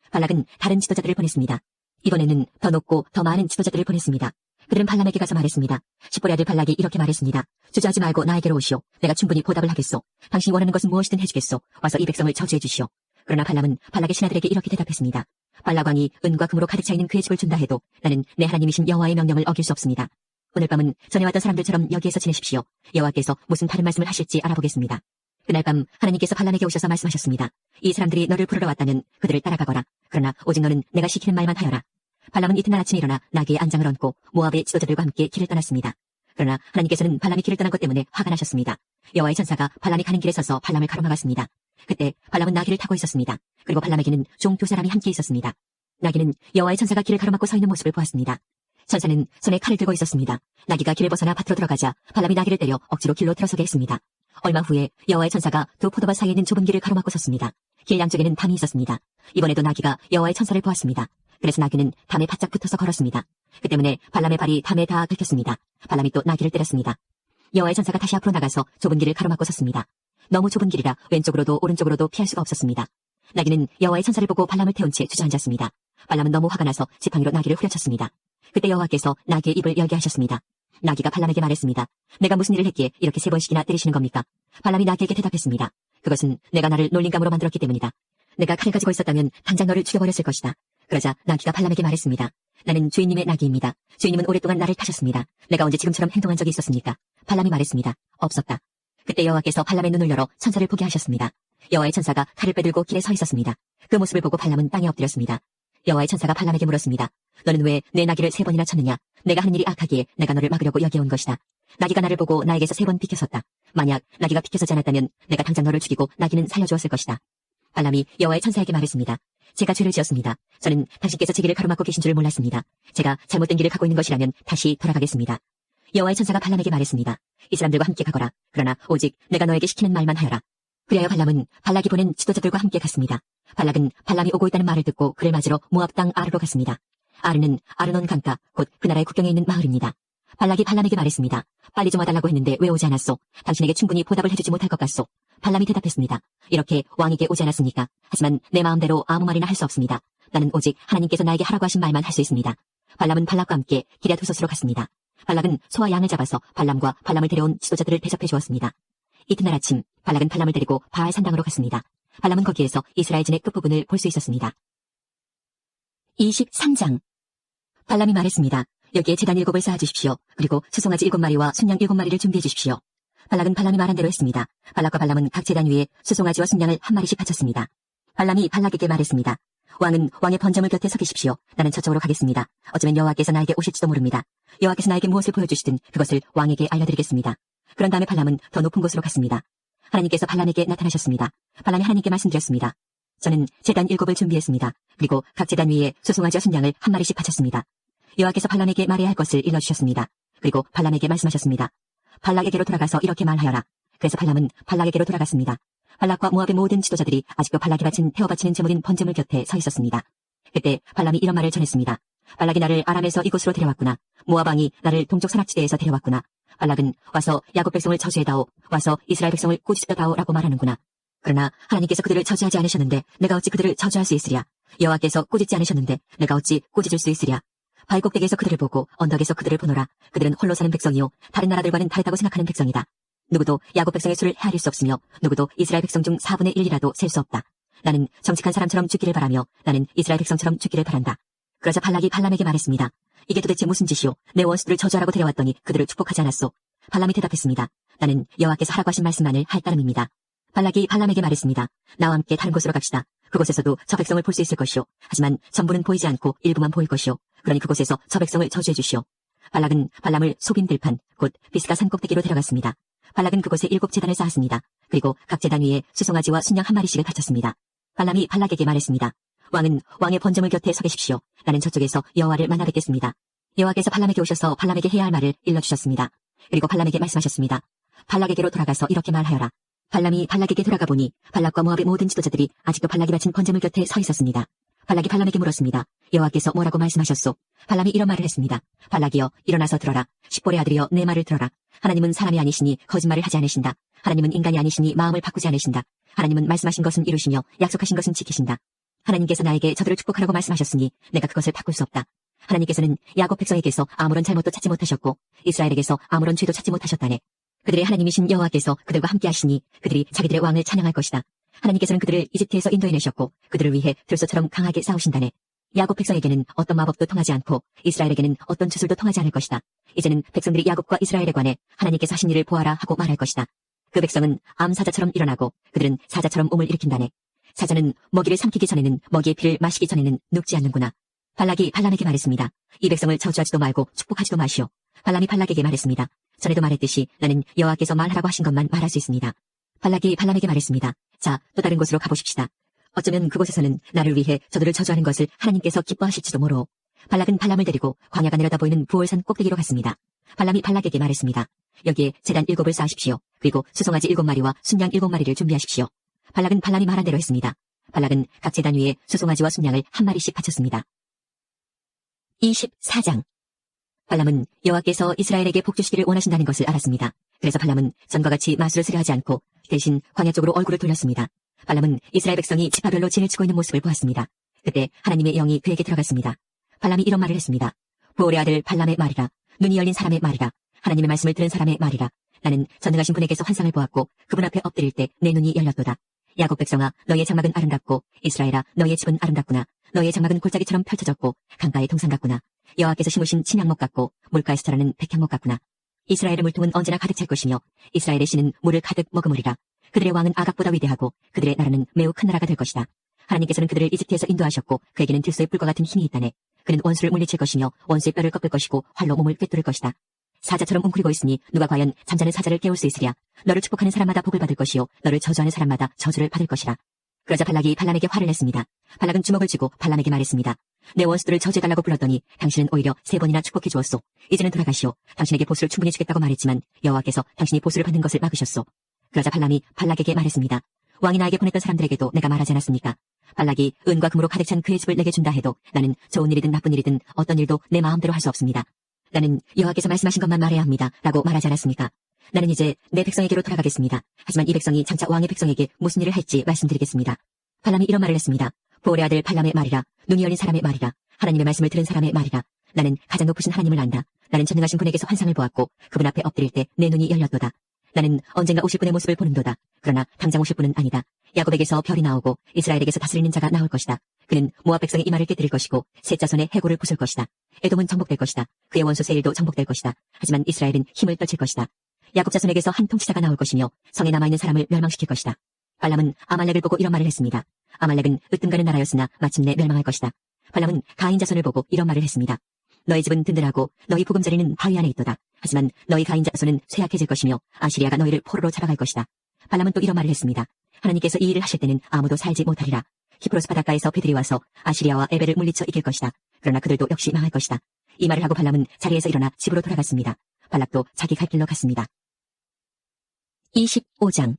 발락은 다른 지도자들을 보냈습니다. 이번에는 더 높고 더 많은 지도자들을 보냈습니다. 그들은 발람에게 가서 말했습니다. 십보리 아들 발락이 이렇게 말했습니다. 주저하지 말고 나에게로 오시오. 내가 충분히 보답을 하겠소. 당신이 원하는 것은 무엇이든 해주겠소. 와서 이 백성을 저주해 주시오. 그러나 발람은 발락의 신하들에게 이렇게 대답했습니다. 발락 왕이 은과 금으로 가득 차 있는 그의 집을 준다 해도 나는 내 하나님이신 여호와의 명령을 어길 수 없습니다. 오늘 밤은 전에 왔던 사람들처럼 여기에서 지내십시오. 여호와께서 무슨 다른 말씀을 하실지 알아보겠습니다. 그날 밤 하나님께서 발람에게 오셔서 말씀하셨습니다. 이 사람들이 너를 부르러 왔다면 그들을 따라가거라. 그러나 오직 너는 내가 시키는 말만 하여라. 발람은 이튿날 아침에 일어나 나귀의 안장을 얹고 모압의 지도자들과 함께 길을 떠났습니다. 그러나 하나님께서는 발람이 길을 떠난 것 때문에 화가 나셨습니다. 여호와의 천사가 발람이 가는 길에 서서 발람을 가로막았습니다. 그때 발람은 나귀를 타고 있었습니다. 그리고 발람에게는 종 두 사람이 함께 있었습니다. 나귀는 여호와의 천사가 길을 가로막고 서 있는 모습을 보았습니다. 천사는 손에 칼을 들고 있었습니다. 나귀가 길을 벗어나 밭으로 들어가자 발람이 나귀를 때려 억지로 길로 들어서게 했습니다. 얼마 후에 여호와의 천사가 두 포도밭 사이에 있는 좁은 길을 가로막고 섰습니다. 길 양쪽에는 담이 있었습니다. 이번에도 나귀가 여호와의 천사를 보았습니다. 그래서 나귀는 담에 바짝 붙어서 걸었습니다. 그 때문에 발람의 발이 담에 다 긁혔습니다. 발람이 또 나귀를 때렸습니다. 여호와의 천사가 다시 앞으로 나가서 좁은 길을 가로막고 섰습니다. 너무 좁은 길이라 왼쪽으로도 오른쪽으로도 피할 수가 없었습니다. 나귀는 여호와의 천사를 보고 발람을 태운 채 주저앉았습니다. 발람은 너무 화가 나서 지팡이로 나귀를 후려쳤습니다. 그때 여호와께서 나귀의 입을 열게 하셨습니다. 나귀가 발람에게 말했습니다. 내가 무슨 일을 했기에 이렇게 3번씩이나 때리시는 겁니까? 발람이 나귀에게 대답했습니다. 그것은 내가 나를 놀림감으로 만들었기 때문이다. 내가 칼을 가지고 있었다면 당장 너를 죽여버렸을 것이다. 그러자 나귀가 발람에게 말했습니다. 나는 주인님의 나귀입니다. 주인님은 오랫동안 나를 타셨습니다. 내가 언제 지금처럼 행동한 적이 있었습니까? 발람이 말했습니다. 없었다. 그때 여호와께서 발람의 눈을 열어 천사를 보게 하셨습니다. 여호와의 천사가 칼을 빼들고 길에 서 있었습니다. 그 모습을 보고 발람은 땅에 엎드렸습니다. 여호와의 천사가 발람에게 물었습니다. 너는 왜 내 나귀를 3번이나 쳤느냐? 내가 하는 일이 악하기에 내가 너를 막으려고 여기 온 것이다. 나귀가 나를 보고 나에게서 3번 비켜섰다. 만약 나귀가 비켜서지 않았다면 내가 당장 너를 죽이고 나귀는 살려주었을 것이다. 발람이 여호와의 천사에게 말했습니다. 제가 죄를 지었습니다. 저는 당신께서 제 길을 가로막고 계신 줄을 몰랐습니다. 제가 잘못된 길을 가고 있는 것이라면 다시 돌아가겠습니다. 여호와의 천사가 발람에게 말했습니다. 이 사람들과 함께 가거라. 그러나 오직 내가 너에게 시키는 말만 하여라. 그리하여 발람은 발락이 보낸 지도자들과 함께 갔습니다. 발락은 발람이 오고 있다는 말을 듣고 그를 맞으러 모압 땅 아르로 갔습니다. 아르는 아르논 강가 곧 그 나라의 국경에 있는 마을입니다. 발락이 발람에게 말했습니다. 빨리 좀 와달라고 했는데 왜 오지 않았소? 당신에게 충분히 보답을 해주지 못할 것 같소. 발람이 대답했습니다. 이렇게 왕에게 오지 않았습니까? 하지만 내 마음대로 아무 말이나 할 수 없습니다. 나는 오직 하나님께서 나에게 하라고 하신 말만 할 수 있습니다. 발람은 발락과 함께 기럇 후솥으로 갔습니다. 발락은 소와 양을 잡아서 발람과 발람을 데려온 지도자들을 대접해 주었습니다. 이튿날 아침 발락은 발람을 데리고 바알 산당으로 갔습니다. 발람은 거기에서 이스라엘진의 끝부분을 볼 수 있었습니다. 23장 발람이 말했습니다. 여기에 제단 7을 쌓아주십시오. 그리고 수송아지 7마리와 순양 7마리를 준비해 주십시오. 발락은 발람이 말한 대로 했습니다. 발락과 발람은 각 제단 위에 수송아지와 순양을 한 마리씩 바쳤습니다. 발람이 발락에게 말했습니다. 왕은 왕의 번제물 곁에 서 계십시오. 나는 저쪽으로 가겠습니다. 어쩌면 여호와께서 나에게 오실지도 모릅니다. 여호와께서 나에게 무엇을 보여주시든 그것을 왕에게 알려드리겠습니다. 그런 다음에 발람은 더 높은 곳으로 갔습니다. 하나님께서 발람에게 나타나셨습니다. 발람이 하나님께 말씀드렸습니다. 저는 제단 7을 준비했습니다. 그리고 각 제단 위에 수송아지와 순양을 한 마리씩 바쳤습니다. 여호와께서 발람에게 말해야 할 것을 일러주셨습니다. 그리고 발람에게 말씀하셨습니다. 발락에게로 돌아가서 이렇게 말하여라. 그래서 발람은 발락에게로 돌아갔습니다. 발락과 모압의 모든 지도자들이 아직도 발락이 바친 태워 바치는 제물인 번제물 곁에 서 있었습니다. 그때 발람이 이런 말을 전했습니다. 발락이 나를 아람에서 이곳으로 데려왔구나. 모압 왕이 나를 동쪽 산악지대에서 데려왔구나. 발락은 와서 야곱 백성을 저주해다오. 와서 이스라엘 백성을 꾸짖어다오 라고 말하는구나. 그러나 하나님께서 그들을 저주하지 않으셨는데 내가 어찌 그들을 저주할 수 있으랴. 여호와께서 꾸짖지 않으셨는데 내가 어찌 꾸짖을 수 있으랴. 바위꼭대기에서 그들을 보고 언덕에서 그들을 보노라. 그들은 홀로 사는 백성이요 다른 나라들과는 다르다고 생각하는 백성이다. 누구도 야곱 백성의 수를 헤아릴 수 없으며 누구도 이스라엘 백성 중 4분의 1이라도 셀 수 없다. 나는 정직한 사람처럼 죽기를 바라며 나는 이스라엘 백성처럼 죽기를 바란다. 그러자 발락이 발람에게 말했습니다. 이게 도대체 무슨 짓이오? 내 원수들을 저주하라고 데려왔더니 그들을 축복하지 않았소. 발람이 대답했습니다. 나는 여호와께서 하라고 하신 말씀만을 할 따름입니다. 발락이 발람에게 말했습니다. 나와 함께 다른 곳으로 갑시다. 그곳에서도 저 백성을 볼 수 있을 것이오. 하지만 전부는 보이지 않고 일부만 보일 것이오. 그러니 그곳에서 저 백성을 저주해 주시오. 발락은 발람을 소빔 들판 곧 비스가 산꼭대기로 데려갔습니다. 발락은 그곳에 7제단을 쌓았습니다. 그리고 각 제단 위에 수송아지와 순양 한 마리씩을 바쳤습니다. 발람이 발락에게 말했습니다. 왕은 왕의 번제물 곁에 서 계십시오. 나는 저쪽에서 여호와를 만나 뵙겠습니다. 여호와께서 발람에게 오셔서 발람에게 해야 할 말을 일러주셨습니다. 그리고 발람에게 말씀하셨습니다. 발락에게로 돌아가서 이렇게 말하여라. 발람이 발락에게 돌아가 보니 발락과 모압의 모든 지도자들이 아직도 발락이 바친 번제물 곁에 서 있었습니다. 발락이 발람에게 물었습니다. 여호와께서 뭐라고 말씀하셨소? 발람이 이런 말을 했습니다. 발락이여 일어나서 들어라. 십볼의 아들이여 내 말을 들어라. 하나님은 사람이 아니시니 거짓말을 하지 않으신다. 하나님은 인간이 아니시니 마음을 바꾸지 않으신다. 하나님은 말씀하신 것은 이루시며 약속하신 것은 지키신다. 하나님께서 나에게 저들을 축복하라고 말씀하셨으니 내가 그것을 바꿀 수 없다. 하나님께서는 야곱 백성에게서 아무런 잘못도 찾지 못하셨고 이스라엘에게서 아무런 죄도 찾지 못하셨다네. 그들의 하나님이신 여호와께서 그들과 함께 하시니 그들이 자기들의 왕을 찬양할 것이다. 하나님께서는 그들을 이집트에서 인도해내셨고 그들을 위해 들소처럼 강하게 싸우신다네. 야곱 백성에게는 어떤 마법도 통하지 않고 이스라엘에게는 어떤 주술도 통하지 않을 것이다. 이제는 백성들이 야곱과 이스라엘에 관해 하나님께서 하신 일을 보아라 하고 말할 것이다. 그 백성은 암사자처럼 일어나고 그들은 사자처럼 몸을 일으킨다네. 사자는 먹이를 삼키기 전에는 먹이의 피를 마시기 전에는 눕지 않는구나. 발락이 발람에게 말했습니다. 이 백성을 저주하지도 말고 축복하지도 마시오. 발람이 발락에게 말했습니다. 전에도 말했듯이 나는 여호와께서 말하라고 하신 것만 말할 수 있습니다. 발락이 발람에게 말했습니다. 자, 또 다른 곳으로 가보십시다. 어쩌면 그곳에서는 나를 위해 저들을 저주하는 것을 하나님께서 기뻐하실지도 모로. 발락은 발람을 데리고 광야가 내려다 보이는 부올산 꼭대기로 갔습니다. 발람이 발락에게 말했습니다. 여기에 제단 7을 쌓으십시오. 그리고 수송아지 7마리와 순양 7마리를 준비하십시오. 발락은 발람이 말한 대로 했습니다. 발락은 각 제단 위에 수송아지와 순양을 한 마리씩 바쳤습니다. 24장. 발람은 여호와께서 이스라엘에게 복주시기를 원하신다는 것을 알았습니다. 그래서 발람은 전과 같이 마술을 수려하지 않고 대신 광야 쪽으로 얼굴을 돌렸습니다. 발람은 이스라엘 백성이 지파별로 진을 치고 있는 모습을 보았습니다. 그때 하나님의 영이 그에게 들어갔습니다. 발람이 이런 말을 했습니다. 부올의 아들 발람의 말이라. 눈이 열린 사람의 말이라. 하나님의 말씀을 들은 사람의 말이라. 나는 전능하신 분에게서 환상을 보았고 그분 앞에 엎드릴 때 내 눈이 열렸도다. 야곱 백성아, 너희의 장막은 아름답고 이스라엘아, 너희의 집은 아름답구나. 너희의 장막은 골짜기처럼 펼쳐졌고 강가의 동산 같구나. 여호와께서 심으신 친양목 같고 물가에서 자라는 백향목 같구나. 이스라엘의 물통은 언제나 가득 찰 것이며 이스라엘의 씨는 물을 가득 머금으리라. 그들의 왕은 아각보다 위대하고 그들의 나라는 매우 큰 나라가 될 것이다. 하나님께서는 그들을 이집트에서 인도하셨고 그에게는 들소의 뿔과 같은 힘이 있다네. 그는 원수를 물리칠 것이며 원수의 뼈를 꺾을 것이고 활로 몸을 꿰뚫을 것이다. 사자처럼 웅크리고 있으니 누가 과연 잠자는 사자를 깨울 수 있으랴. 너를 축복하는 사람마다 복을 받을 것이요 너를 저주하는 사람마다 저주를 받을 것이라. 그러자 발락이 발람에게 화를 냈습니다. 발락은 주먹을 쥐고 발람에게 말했습니다. 내 원수들을 저주해달라고 불렀더니 당신은 오히려 3번이나 축복해 주었소. 이제는 돌아가시오. 당신에게 보수를 충분히 주겠다고 말했지만 여호와께서 당신이 보수를 받는 것을 막으셨소. 그러자 발람이 발락에게 말했습니다. 왕이 나에게 보냈던 사람들에게도 내가 말하지 않았습니까? 발락이 은과 금으로 가득 찬 그의 집을 내게 준다 해도 나는 좋은 일이든 나쁜 일이든 어떤 일도 내 마음대로 할 수 없습니다. 나는 여호와께서 말씀하신 것만 말해야 합니다. 라고 말하지 않았습니까? 나는 이제 내 백성에게로 돌아가겠습니다. 하지만 이 백성이 장차 왕의 백성에게 무슨 일을 할지 말씀드리겠습니다. 발람이 이런 말을 했습니다. 부올의 아들 발람의 말이라. 눈이 열린 사람의 말이라. 하나님의 말씀을 들은 사람의 말이라. 나는 가장 높으신 하나님을 안다. 나는 전능하신 분에게서 환상을 보았고 그분 앞에 엎드릴 때 내 눈이 열렸도다. 나는 언젠가 오실 분의 모습을 보는도다. 그러나 당장 오실 분은 아니다. 야곱에게서 별이 나오고 이스라엘에게서 다스리는 자가 나올 것이다. 그는 모압 백성의 이마를 깨뜨릴 것이고 셋 자손의 해골을 부술 것이다. 에돔은 정복될 것이다. 그의 원수 세일도 정복될 것이다. 하지만 이스라엘은 힘을 떨칠 것이다. 야곱 자손에게서 한 통치자가 나올 것이며 성에 남아있는 사람을 멸망시킬 것이다. 발람은 아말렉을 보고 이런 말을 했습니다. 아말렉은 으뜸가는 나라였으나 마침내 멸망할 것이다. 발람은 가인 자손을 보고 이런 말을 했습니다. 너희 집은 든든하고 너희 보금자리는 바위 안에 있도다. 하지만 너희 가인 자손은 쇠약해질 것이며 아시리아가 너희를 포로로 잡아갈 것이다. 발람은 또 이런 말을 했습니다. 하나님께서 이 일을 하실 때는 아무도 살지 못하리라. 히프로스 바닷가에서 배들이 와서 아시리아와 에벨을 물리쳐 이길 것이다. 그러나 그들도 역시 망할 것이다. 이 말을 하고 발람은 자리에서 일어나 집으로 돌아갔습니다. 발락도 자기 갈 길로 갔습니다. 25장.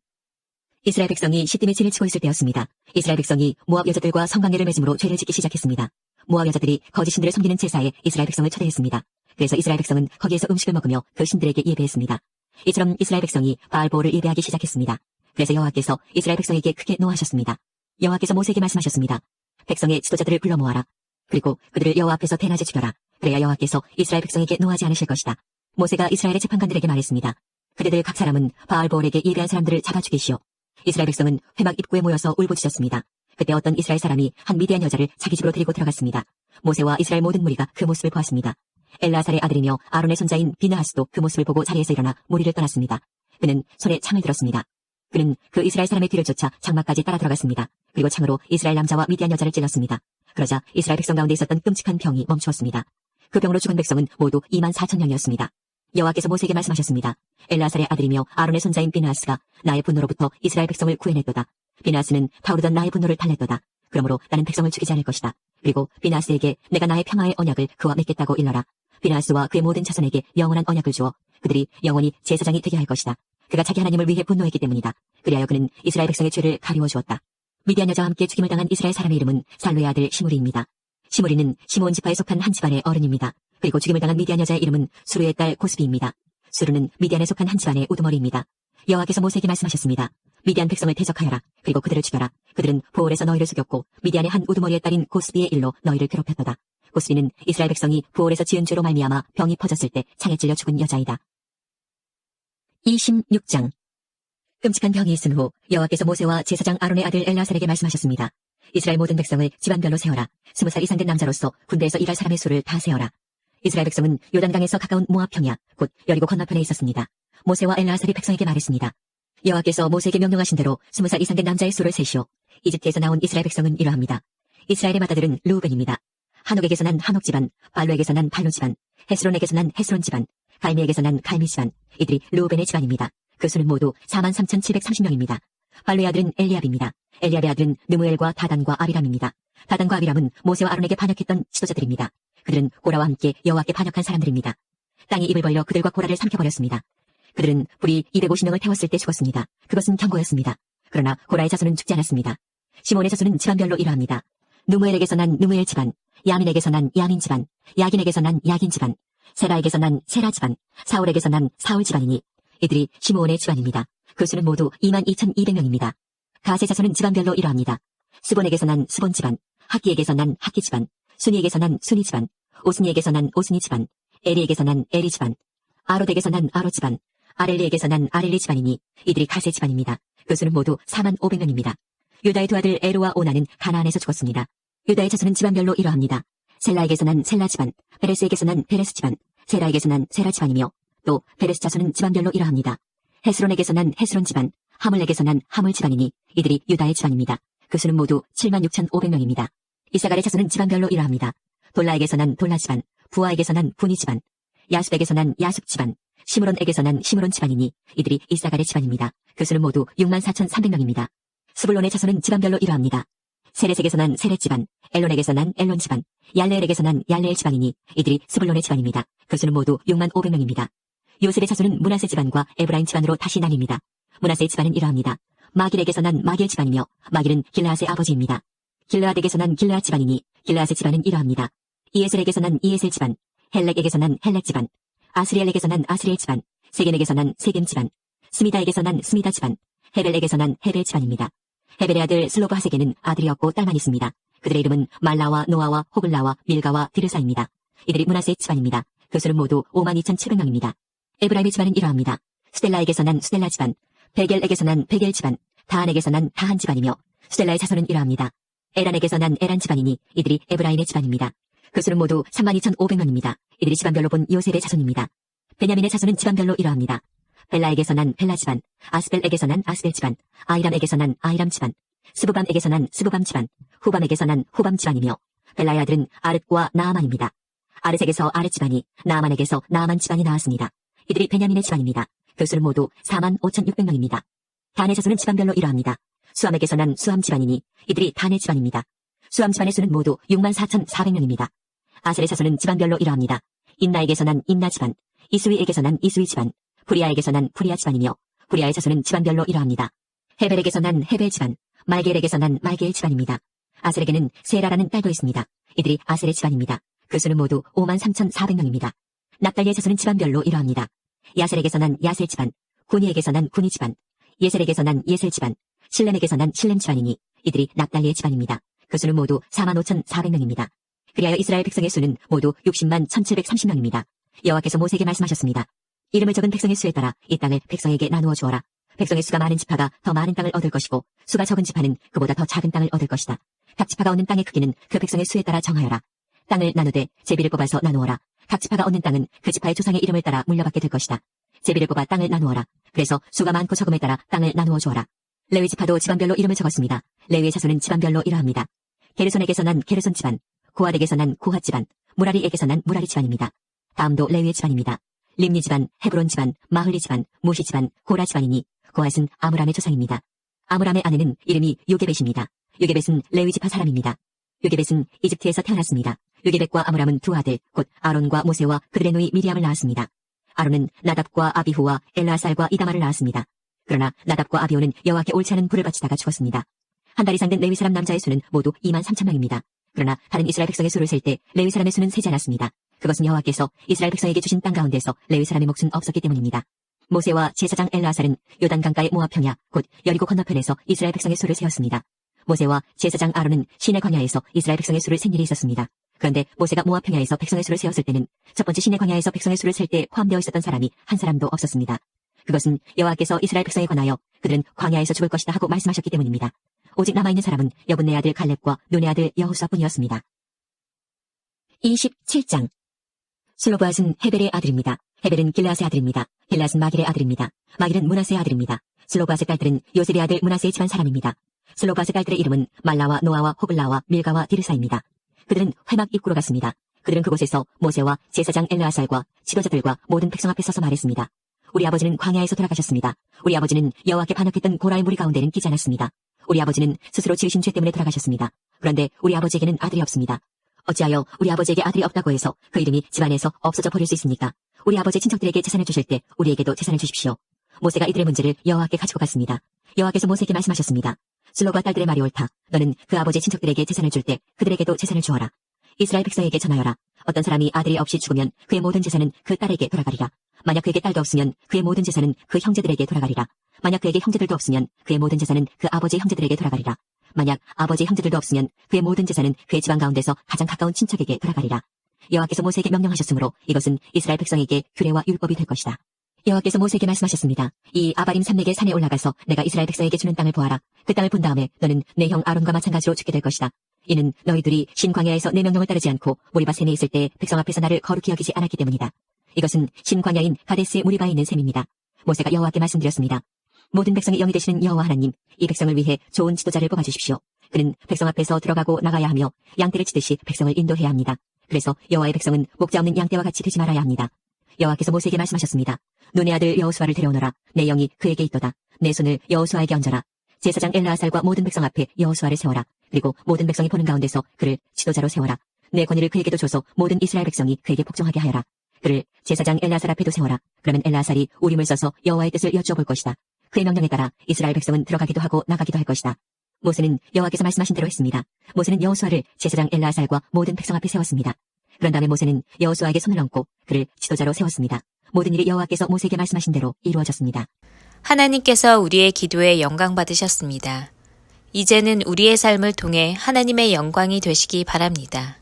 이스라엘 백성이 시딤에 진을 치고 있을 때였습니다. 이스라엘 백성이 모압 여자들과 성관계를 맺음으로 죄를 짓기 시작했습니다. 모압 여자들이 거짓 신들을 섬기는 제사에 이스라엘 백성을 초대했습니다. 그래서 이스라엘 백성은 거기에서 음식을 먹으며 그 신들에게 예배했습니다. 이처럼 이스라엘 백성이 바알보올을 예배하기 시작했습니다. 그래서 여호와께서 이스라엘 백성에게 크게 노하셨습니다. 여호와께서 모세에게 말씀하셨습니다. 백성의 지도자들을 불러 모아라. 그리고 그들을 여호와 앞에서 대낮에 죽여라. 그래야 여호와께서 이스라엘 백성에게 노하지 않으실 것이다. 모세가 이스라엘의 재판관들에게 말했습니다. 그대들 각 사람은 바알보올에게 예배한 사람들을 잡아 죽이시오. 이스라엘 백성은 회막 입구에 모여서 울부짖었습니다. 그때 어떤 이스라엘 사람이 한 미디안 여자를 자기 집으로 데리고 들어갔습니다. 모세와 이스라엘 모든 무리가 그 모습을 보았습니다. 엘라살의 아들이며 아론의 손자인 비느하스도 그 모습을 보고 자리에서 일어나 무리를 떠났습니다. 그는 손에 창을 들었습니다. 그는 그 이스라엘 사람의 뒤를 쫓아 장막까지 따라 들어갔습니다. 그리고 창으로 이스라엘 남자와 미디안 여자를 찔렀습니다. 그러자 이스라엘 백성 가운데 있었던 끔찍한 병이 멈추었습니다. 그 병으로 죽은 백성은 모두 24,000명이었습니다. 여호와께서 모세에게 말씀하셨습니다. 엘라살의 아들이며 아론의 손자인 비느하스가 나의 분노로부터 이스라엘 백성을 구해냈도다. 비느하스는 타오르던 나의 분노를 달랬도다. 그러므로 나는 백성을 죽이지 않을 것이다. 그리고 비느하스에게 내가 나의 평화의 언약을 그와 맺겠다고 일러라. 비느하스와 그의 모든 자손에게 영원한 언약을 주어 그들이 영원히 제사장이 되게 할 것이다. 그가 자기 하나님을 위해 분노했기 때문이다. 그리하여 그는 이스라엘 백성의 죄를 가리워 주었다. 미디안 여자와 함께 죽임을 당한 이스라엘 사람의 이름은 살루의 아들 시므리입니다. 시므리는 시므온 지파에 속한 한 집안의 어른입니다. 그리고 죽임을 당한 미디안 여자의 이름은 수르의 딸 고스비입니다. 수르는 미디안에 속한 한 집안의 우두머리입니다. 여호와께서 모세에게 말씀하셨습니다. 미디안 백성을 대적하여라. 그리고 그들을 죽여라. 그들은 부올에서 너희를 죽였고 미디안의 한 우두머리의 딸인 고스비의 일로 너희를 괴롭혔도다. 고스비는 이스라엘 백성이 부올에서 지은 죄로 말미암아 병이 퍼졌을 때 창에 찔려 죽은 여자이다. 26장. 끔찍한 병이 있은 후 여호와께서 모세와 제사장 아론의 아들 엘라살에게 말씀하셨습니다. 이스라엘 모든 백성을 집안별로 세어라. 20살 이상 된 남자로서 군대에서 일할 사람의 수를 다 세어라. 이스라엘 백성은 요단강에서 가까운 모압 평야, 곧 여리고 건너편에 있었습니다. 모세와 엘라살이 백성에게 말했습니다. 여호와께서 모세에게 명령하신 대로 20살 이상 된 남자의 수를 세시오. 이집트에서 나온 이스라엘 백성은 이러합니다. 이스라엘의 맏아들은 루벤입니다. 한옥에게서 난 한옥 집안, 발루에게서 난 발루 집안, 헤스론에게서 난 헤스론 집안, 갈미에게서 난 갈미 집안. 이들이 루벤의 집안입니다. 그 수는 모두 43,730명입니다. 발루의 아들은 엘리압입니다. 엘리압의 아들은 느무엘과 다단과 아비람입니다. 다단과 아비람은 모세와 아론에게 반역했던 지도자들입니다. 그들은 고라와 함께 여호와께 반역한 사람들입니다. 땅이 입을 벌려 그들과 고라를 삼켜버렸습니다. 그들은 불이 250명을 태웠을 때 죽었습니다. 그것은 경고였습니다. 그러나 고라의 자손은 죽지 않았습니다. 시몬의 자손은 집안별로 이러합니다. 누무엘에게서 난 누무엘 집안, 야민에게서 난 야민 집안, 야긴에게서 난 야긴 집안, 세라에게서 난 세라 집안, 사울에게서 난 사울 집안이니 이들이 시므온의 집안입니다. 그 수는 모두 22,200명입니다. 가세 자손은 집안별로 이러합니다. 스본에게서 난 스본 집안, 학기에게서 난 학기 집안, 순이에게서 난 순이 집안, 오스니에게서 난 오스니 집안, 에리에게서 난 에리 집안, 아롯에게서 난 아롯 집안, 아렐리에게서 난 아렐리 집안이니 이들이 가세 집안입니다. 그 수는 모두 45,000명입니다. 유다의 두 아들 에로와 오나는 가나안에서 죽었습니다. 유다의 자손은 집안별로 이러합니다. 셀라에게서 난 셀라 집안, 베레스에게서 난 베레스 집안, 세라에게서 난 세라 집안이며 또 베레스 자손은 집안별로 이러합니다. 헤스론에게서 난 헤스론 집안, 하물에게서 난 하물 집안이니 이들이 유다의 집안입니다. 그 수는 모두 76,500명입니다. 이사갈의 자손은 집안별로 이러합니다. 돌라에게서 난 돌라 집안, 부하에게서 난 부니 집안, 야습에게서 난 야습 집안, 시므론에게서 난 시므론 집안이니 이들이 이사갈의 집안입니다. 그 수는 모두 64,300명입니다. 스불론의 자손은 집안별로 이러합니다. 세렛에게서 난 세렛 집안, 엘론에게서 난 엘론 집안, 얄레엘에게서 난 얄레엘 집안이니 이들이 스불론의 집안입니다. 그 수는 모두 65,000명입니다. 요셉의 자손은 므낫세 집안과 에브라임 집안으로 다시 나뉩니다. 므낫세의 집안은 이러합니다. 마길에게서 난 마길 집안이며 마길은 길르앗의 아버지입니다. 길르앗에게서 난 길르앗 집안이니 길르앗의 집안은 이러합니다. 이에셀에게서 난 이에셀 집안, 헬렉에게서 난 헬렉 집안, 아스리엘에게서 난 아스리엘 집안, 세겜에게서 난 세겜 집안, 스미다에게서 난 스미다 집안, 헤벨에게서 난 헤벨 집안입니다. 헤벨의 아들 슬로브하세게는 아들이 없고 딸만 있습니다. 그들의 이름은 말라와 노아와 호글라와 밀가와 디르사입니다. 이들이 므낫세의 집안입니다. 그 수는 모두 52,700명입니다. 에브라임의 집안은 이러합니다. 스텔라에게서 난 스텔라 집안, 베겔에게서 난 베겔 집안, 다한에게서 난 다한 집안이며 스텔라의 자손은 이러합니다. 에란에게서 난 에란 집안이니 이들이 에브라임의 집안입니다. 그 수는 모두 32,500명입니다. 이들이 집안별로 본 요셉의 자손입니다. 베냐민의 자손은 집안별로 이러합니다. 벨라에게서 난 벨라 집안, 아스벨에게서 난 아스벨 집안, 아이람에게서 난 아이람 집안, 스부밤에게서 난 스부밤 집안, 후밤에게서 난 후밤 집안이며 벨라의 아들은 아르과 나아만입니다. 아르색에서 아르 집안이, 나아만에게서 나아만 집안이 나왔습니다. 이들이 베냐민의 집안입니다. 그 수는 모두 45,600명입니다. 단의 자손은 집안별로 이러합니다. 수암에게서 난 수암 집안이니 이들이 단의 집안입니다. 수암 집안의 수는 모두 64,400명입니다. 아셀의 자손은 집안별로 이러합니다. 인나에게서 난 인나 집안, 이스위에게서 난 이스위 집안, 부리아에게서 난 부리아 집안이며 부리아의 자손은 집안별로 이러합니다. 헤벨에게서 난 헤벨 집안, 말게엘에게서 난 말게엘 집안입니다. 아셀에게는 세라라는 딸도 있습니다. 이들이 아셀의 집안입니다. 그 수는 모두 53,400명입니다. 납달리의 자손은 집안별로 이러합니다. 야셀에게서 난 야셀 집안, 구니에게서 난 구니 집안, 예셀에게서 난 예셀 집안, 실렘에게서 난 실렘 집안이니 이들이 납달리의 집안입니다. 그 수는 모두 45,400명입니다. 그리하여 이스라엘 백성의 수는 모두 60만 1,730명입니다. 여호와께서 모세에게 말씀하셨습니다. 이름을 적은 백성의 수에 따라 이 땅을 백성에게 나누어 주어라. 백성의 수가 많은 지파가 더 많은 땅을 얻을 것이고 수가 적은 지파는 그보다 더 작은 땅을 얻을 것이다. 각 지파가 얻는 땅의 크기는 그 백성의 수에 따라 정하여라. 땅을 나누되 제비를 뽑아서 나누어라. 각 지파가 얻는 땅은 그 지파의 조상의 이름을 따라 물려받게 될 것이다. 제비를 뽑아 땅을 나누어라. 그래서 수가 많고 적음에 따라 땅을 나누어 주어라. 레위 지파도 집안별로 이름을 적었습니다. 레위의 자손은 집안별로 이러합니다. 게르손에게서 난 게르손 집안, 고핫에게서 난 고핫 집안, 무라리에게서 난 무라리 집안입니다. 다음도 레위의 집안입니다. 림니 집안, 헤브론 집안, 마흘리 집안, 무시 집안, 고라 집안이니 고핫은 아므람의 조상입니다. 아므람의 아내는 이름이 요게벳입니다. 요게벳은 레위 지파 사람입니다. 요게벳은 이집트에서 태어났습니다. 요게벳과 아므람은 두 아들, 곧 아론과 모세와 그들의 누이 미리암을 낳았습니다. 아론은 나답과 아비후와 엘라살과 이다말을 낳았습니다. 그러나 나답과 아비후는 여호와께 옳지 않은 불을 바치다가 죽었습니다. 한 달 이상 된 레위 사람 남자의 수는 모두 23,000명입니다. 그러나 다른 이스라엘 백성의 수를 셀 때 레위 사람의 수는 세지 않았습니다. 그것은 여호와께서 이스라엘 백성에게 주신 땅 가운데서 레위 사람의 몫은 없었기 때문입니다. 모세와 제사장 엘라살은 요단 강가의 모압 평야 곧 여리고 건너편에서 이스라엘 백성의 수를 세었습니다. 모세와 제사장 아론은 시내 광야에서 이스라엘 백성의 수를 센 일이 있었습니다. 그런데 모세가 모압 평야에서 백성의 수를 세웠을 때는 첫 번째 시내 광야에서 백성의 수를 셀 때 포함되어 있었던 사람이 한 사람도 없었습니다. 그것은 여호와께서 이스라엘 백성에 관하여 그들은 광야에서 죽을 것이다 하고 말씀하셨기 때문입니다. 오직 남아있는 사람은 여분네 아들 갈렙과 눈의 아들 여호수아뿐이었습니다. 27장 슬로브앗은 헤벨의 아들입니다. 헤벨은 길르앗의 아들입니다. 길르앗은 마길의 아들입니다. 마길은 므낫세의 아들입니다. 슬로브앗의 딸들은 요셉의 아들 므낫세의 집안 사람입니다. 슬로브앗의 딸들의 이름은 말라와 노아와 호글라와 밀가와 디르사입니다. 그들은 회막 입구로 갔습니다. 그들은 그곳에서 모세와 제사장 엘르아살과 지도자들과 모든 백성 앞에 서서 말했습니다. 우리 아버지는 광야에서 돌아가셨습니다. 우리 아버지는 여호와께 반역했던 고라의 무리 가운데는 끼지 않았습니다. 우리 아버지는 스스로 지으신 죄 때문에 돌아가셨습니다. 그런데 우리 아버지에게는 아들이 없습니다. 어찌하여 우리 아버지에게 아들이 없다고 해서 그 이름이 집안에서 없어져 버릴 수 있습니까? 우리 아버지 친척들에게 재산을 주실 때 우리에게도 재산을 주십시오. 모세가 이들의 문제를 여호와께 가지고 갔습니다. 여호와께서 모세에게 말씀하셨습니다. 슬로과 딸들의 말이 옳다. 너는 그 아버지 친척들에게 재산을 줄 때 그들에게도 재산을 주어라. 이스라엘 백성에게 전하여라. 어떤 사람이 아들이 없이 죽으면 그의 모든 재산은 그 딸에게 돌아가리라. 만약 그에게 딸도 없으면 그의 모든 재산은 그 형제들에게 돌아가리라. 만약 그에게 형제들도 없으면 그의 모든 재산은 그 아버지의 형제들에게 돌아가리라. 만약 아버지의 형제들도 없으면 그의 모든 재산은 그의 집안 가운데서 가장 가까운 친척에게 돌아가리라. 여호와께서 모세에게 명령하셨으므로 이것은 이스라엘 백성에게 규례와 율법이 될 것이다. 여호와께서 모세에게 말씀하셨습니다. 이 아바림 산맥의 산에 올라가서 내가 이스라엘 백성에게 주는 땅을 보아라. 그 땅을 본 다음에 너는 내 형 아론과 마찬가지로 죽게 될 것이다. 이는 너희들이 신광야에서 내 명령을 따르지 않고 무리바 셈에 있을 때 백성 앞에서 나를 거룩히 여기지 않았기 때문이다. 이것은 신광야인 가데스의 무리바에 있는 셈입니다. 모세가 여호와께 말씀드렸습니다. 모든 백성이 영이 되시는 여호와 하나님, 이 백성을 위해 좋은 지도자를 뽑아주십시오. 그는 백성 앞에서 들어가고 나가야 하며 양떼를 치듯이 백성을 인도해야 합니다. 그래서 여호와의 백성은 목자 없는 양떼와 같이 되지 말아야 합니다. 여호와께서 모세에게 말씀하셨습니다. 눈의 아들 여호수아를 데려오너라. 내 영이 그에게 있도다. 내 손을 여호수아에게 얹어라. 제사장 엘르아살과 모든 백성 앞에 여호수아를 세워라. 그리고 모든 백성이 보는 가운데서 그를 지도자로 세워라. 내 권위를 그에게도 줘서 모든 이스라엘 백성이 그에게 복종하게 하여라. 그를 제사장 엘르아살 앞에도 세워라. 그러면 엘르아살이 우림을 써서 여호와의 뜻을 여쭈어볼 것이다. 그의 명령에 따라 이스라엘 백성은 들어가기도 하고 나가기도 할 것이다. 모세는 여호와께서 말씀하신 대로 했습니다. 모세는 여호수아를 제사장 엘르아살과 모든 백성 앞에 세웠습니다. 그런 다음에 모세는 여호수아에게 손을 얹고 그를 지도자로 세웠습니다. 모든 일이 여호와께서 모세에게 말씀하신 대로 이루어졌습니다. 하나님께서 우리의 기도에 영광 받으셨습니다. 이제는 우리의 삶을 통해 하나님의 영광이 되시기 바랍니다.